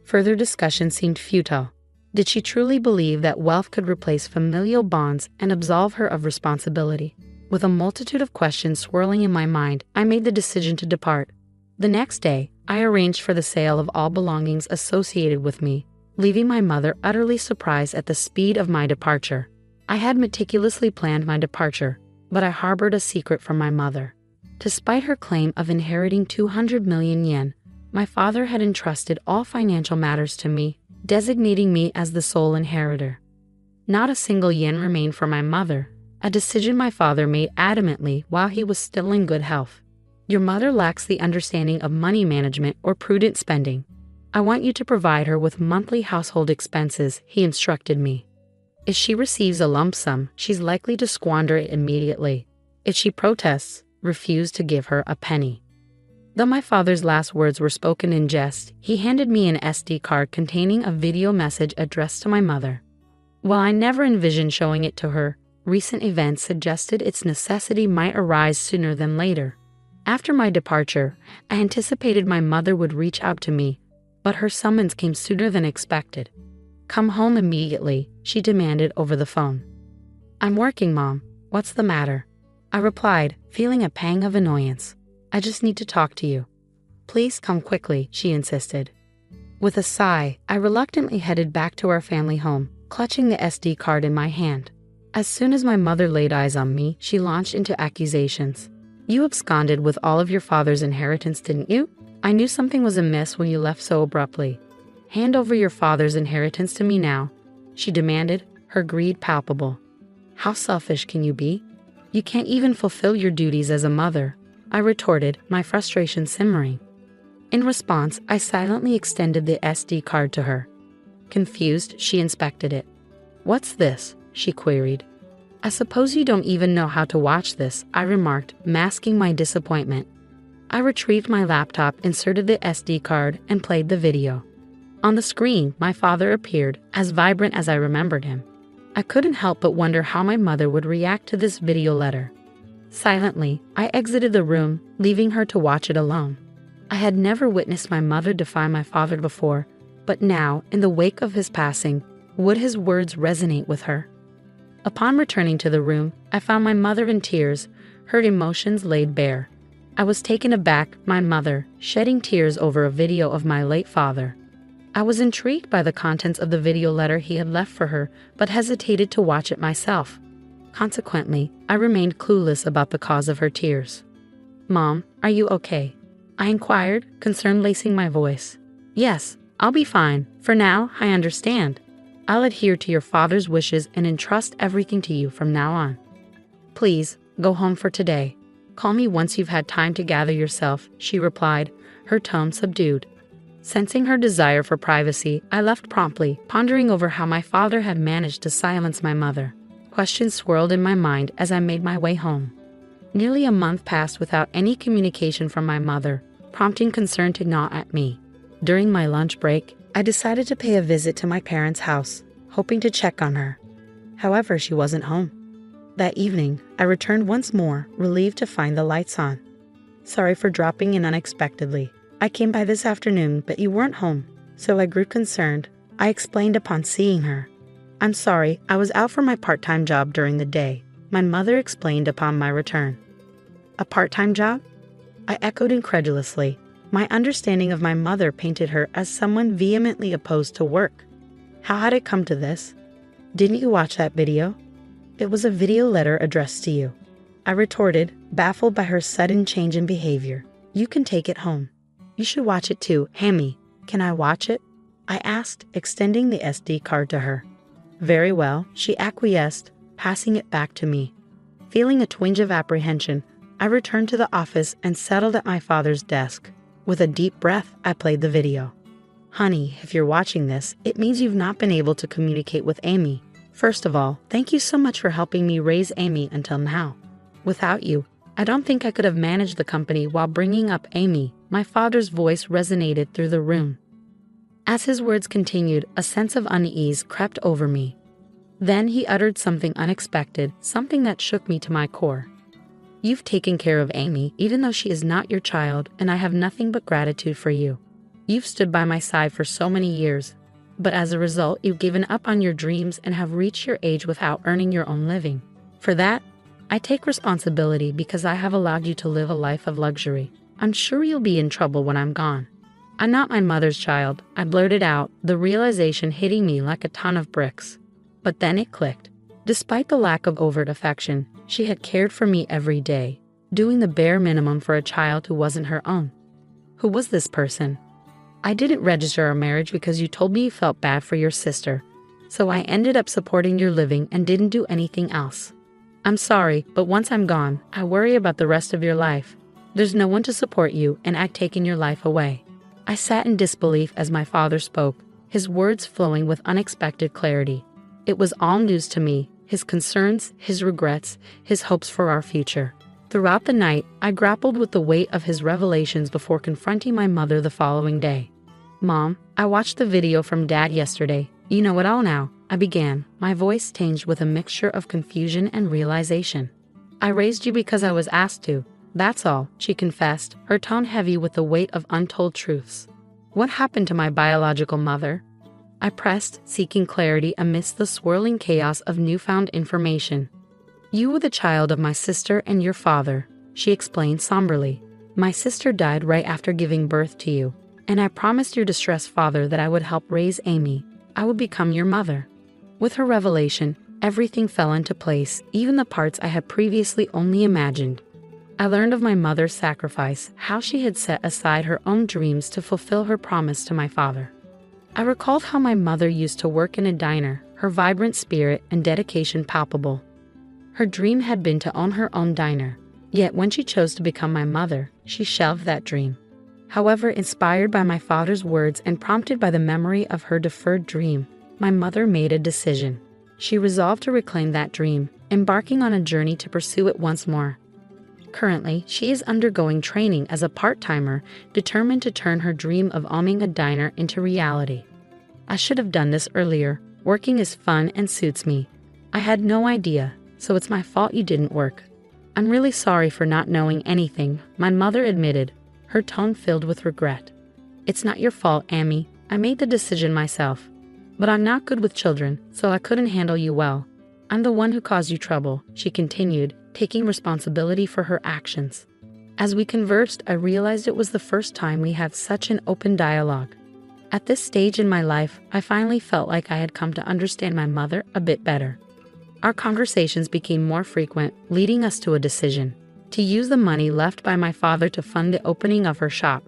Further discussion seemed futile. Did she truly believe that wealth could replace familial bonds and absolve her of responsibility? With a multitude of questions swirling in my mind, I made the decision to depart. The next day, I arranged for the sale of all belongings associated with me, leaving my mother utterly surprised at the speed of my departure. I had meticulously planned my departure, but I harbored a secret from my mother. Despite her claim of inheriting 200 million yen, my father had entrusted all financial matters to me, designating me as the sole inheritor. Not a single yen remained for my mother, a decision my father made adamantly while he was still in good health. "Your mother lacks the understanding of money management or prudent spending. I want you to provide her with monthly household expenses," he instructed me. "If she receives a lump sum, she's likely to squander it immediately. If she protests, refuse to give her a penny." Though my father's last words were spoken in jest, he handed me an SD card containing a video message addressed to my mother. While I never envisioned showing it to her, recent events suggested its necessity might arise sooner than later. After my departure, I anticipated my mother would reach out to me, but her summons came sooner than expected. "Come home immediately," she demanded over the phone. "I'm working, Mom. What's the matter?" I replied, feeling a pang of annoyance. "I just need to talk to you." "Please come quickly," she insisted. With a sigh, I reluctantly headed back to our family home, clutching the SD card in my hand. As soon as my mother laid eyes on me, she launched into accusations. "You absconded with all of your father's inheritance, didn't you? I knew something was amiss when you left so abruptly. Hand over your father's inheritance to me now," she demanded, her greed palpable. "How selfish can you be? You can't even fulfill your duties as a mother," I retorted, my frustration simmering. In response, I silently extended the SD card to her. Confused, she inspected it. "What's this?" she queried. "I suppose you don't even know how to watch this," I remarked, masking my disappointment. I retrieved my laptop, inserted the SD card, and played the video. On the screen, my father appeared, as vibrant as I remembered him. I couldn't help but wonder how my mother would react to this video letter. Silently, I exited the room, leaving her to watch it alone. I had never witnessed my mother defy my father before, but now, in the wake of his passing, would his words resonate with her? Upon returning to the room, I found my mother in tears, her emotions laid bare. I was taken aback, my mother, shedding tears over a video of my late father. I was intrigued by the contents of the video letter he had left for her, but hesitated to watch it myself. Consequently, I remained clueless about the cause of her tears. "Mom, are you okay?" I inquired, concern lacing my voice. "Yes, I'll be fine. For now, I understand. I'll adhere to your father's wishes and entrust everything to you from now on. Please, go home for today. Call me once you've had time to gather yourself," she replied, her tone subdued. Sensing her desire for privacy, I left promptly, pondering over how my father had managed to silence my mother. Questions swirled in my mind as I made my way home. Nearly a month passed without any communication from my mother, prompting concern to gnaw at me. During my lunch break, I decided to pay a visit to my parents' house, hoping to check on her. However, she wasn't home. That evening, I returned once more, relieved to find the lights on. "Sorry for dropping in unexpectedly. I came by this afternoon, but you weren't home, so I grew concerned," I explained upon seeing her. "I'm sorry, I was out for my part-time job during the day," my mother explained upon my return. "A part-time job?" I echoed incredulously. My understanding of my mother painted her as someone vehemently opposed to work. How had it come to this? "Didn't you watch that video?" "It was a video letter addressed to you," I retorted, baffled by her sudden change in behavior. "You can take it home." "You should watch it too, Hammy. Can I watch it?" I asked, extending the SD card to her. "Very well," she acquiesced, passing it back to me. Feeling a twinge of apprehension, I returned to the office and settled at my father's desk. With a deep breath, I played the video. "Honey, if you're watching this, it means you've not been able to communicate with Amy. First of all, thank you so much for helping me raise Amy until now. Without you, I don't think I could have managed the company while bringing up Amy." My father's voice resonated through the room. As his words continued, a sense of unease crept over me. Then he uttered something unexpected, something that shook me to my core. "You've taken care of Amy, even though she is not your child, and I have nothing but gratitude for you. You've stood by my side for so many years, but as a result, you've given up on your dreams and have reached your age without earning your own living. For that, I take responsibility because I have allowed you to live a life of luxury. I'm sure you'll be in trouble when I'm gone." "I'm not my mother's child," I blurted out, the realization hitting me like a ton of bricks. But then it clicked. Despite the lack of overt affection, she had cared for me every day, doing the bare minimum for a child who wasn't her own. Who was this person? "I didn't register our marriage because you told me you felt bad for your sister, so I ended up supporting your living and didn't do anything else. I'm sorry, but once I'm gone, I worry about the rest of your life. There's no one to support you, and I've taken your life away." I sat in disbelief as my father spoke, his words flowing with unexpected clarity. It was all news to me, his concerns, his regrets, his hopes for our future. Throughout the night, I grappled with the weight of his revelations before confronting my mother the following day. "Mom, I watched the video from Dad yesterday. You know it all now," I began, my voice tinged with a mixture of confusion and realization. "I raised you because I was asked to. That's all," she confessed, her tone heavy with the weight of untold truths. "What happened to my biological mother?" I pressed, seeking clarity amidst the swirling chaos of newfound information. "You were the child of my sister and your father," she explained somberly. "My sister died right after giving birth to you, and I promised your distressed father that I would help raise Amy. I would become your mother." With her revelation, everything fell into place, even the parts I had previously only imagined. I learned of my mother's sacrifice, how she had set aside her own dreams to fulfill her promise to my father. I recalled how my mother used to work in a diner, her vibrant spirit and dedication palpable. Her dream had been to own her own diner, yet when she chose to become my mother, she shelved that dream. However, inspired by my father's words and prompted by the memory of her deferred dream, my mother made a decision. She resolved to reclaim that dream, embarking on a journey to pursue it once more. Currently, she is undergoing training as a part-timer, determined to turn her dream of owning a diner into reality. I should have done this earlier. Working is fun and suits me. I had no idea, so it's my fault you didn't work. I'm really sorry for not knowing anything, my mother admitted, her tone filled with regret. It's not your fault, Amy. I made the decision myself. But I'm not good with children, so I couldn't handle you well. I'm the one who caused you trouble, she continued, taking responsibility for her actions. As we conversed, I realized it was the first time we had such an open dialogue. At this stage in my life, I finally felt like I had come to understand my mother a bit better. Our conversations became more frequent, leading us to a decision: to use the money left by my father to fund the opening of her shop.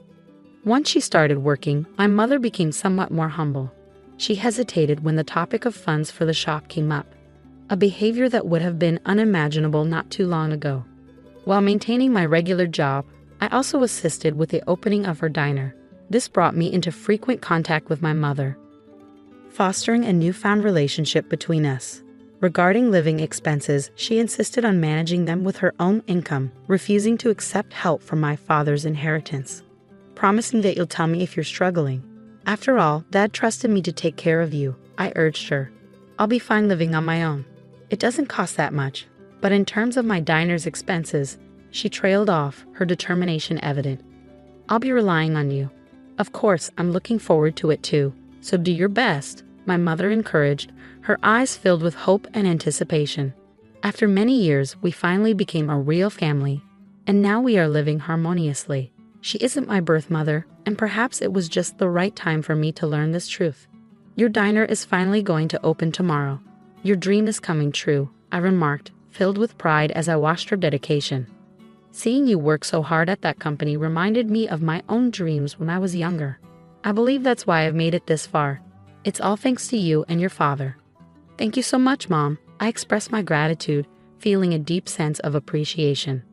Once she started working, my mother became somewhat more humble. She hesitated when the topic of funds for the shop came up, a behavior that would have been unimaginable not too long ago. While maintaining my regular job, I also assisted with the opening of her diner. This brought me into frequent contact with my mother, fostering a newfound relationship between us. Regarding living expenses, she insisted on managing them with her own income, refusing to accept help from my father's inheritance, promising that you'll tell me if you're struggling. After all, Dad trusted me to take care of you, I urged her. I'll be fine living on my own. It doesn't cost that much. But in terms of my diner's expenses, she trailed off, her determination evident. I'll be relying on you. Of course, I'm looking forward to it too, so do your best, my mother encouraged, her eyes filled with hope and anticipation. After many years, we finally became a real family, and now we are living harmoniously. She isn't my birth mother, and perhaps it was just the right time for me to learn this truth. Your diner is finally going to open tomorrow. Your dream is coming true, I remarked, filled with pride as I watched her dedication. Seeing you work so hard at that company reminded me of my own dreams when I was younger. I believe that's why I've made it this far. It's all thanks to you and your father. Thank you so much, Mom. I expressed my gratitude, feeling a deep sense of appreciation.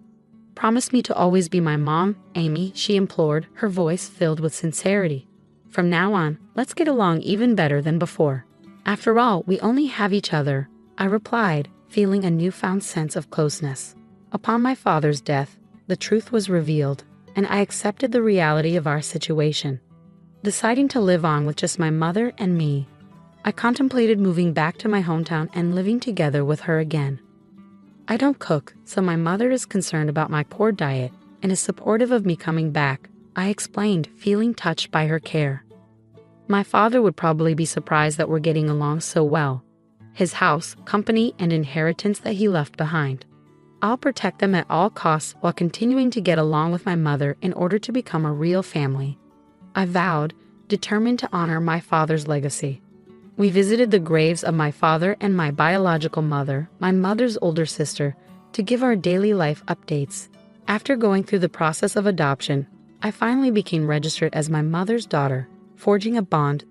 Promise me to always be my mom, Amy, she implored, her voice filled with sincerity. From now on, let's get along even better than before. After all, we only have each other, I replied, feeling a newfound sense of closeness. Upon my father's death, the truth was revealed, and I accepted the reality of our situation. Deciding to live on with just my mother and me, I contemplated moving back to my hometown and living together with her again. I don't cook, so my mother is concerned about my poor diet and is supportive of me coming back, I explained, feeling touched by her care. My father would probably be surprised that we're getting along so well. His house, company, and inheritance that he left behind. I'll protect them at all costs while continuing to get along with my mother in order to become a real family, I vowed, determined to honor my father's legacy. We visited the graves of my father and my biological mother, my mother's older sister, to give our daily life updates. After going through the process of adoption, I finally became registered as my mother's daughter, forging a bond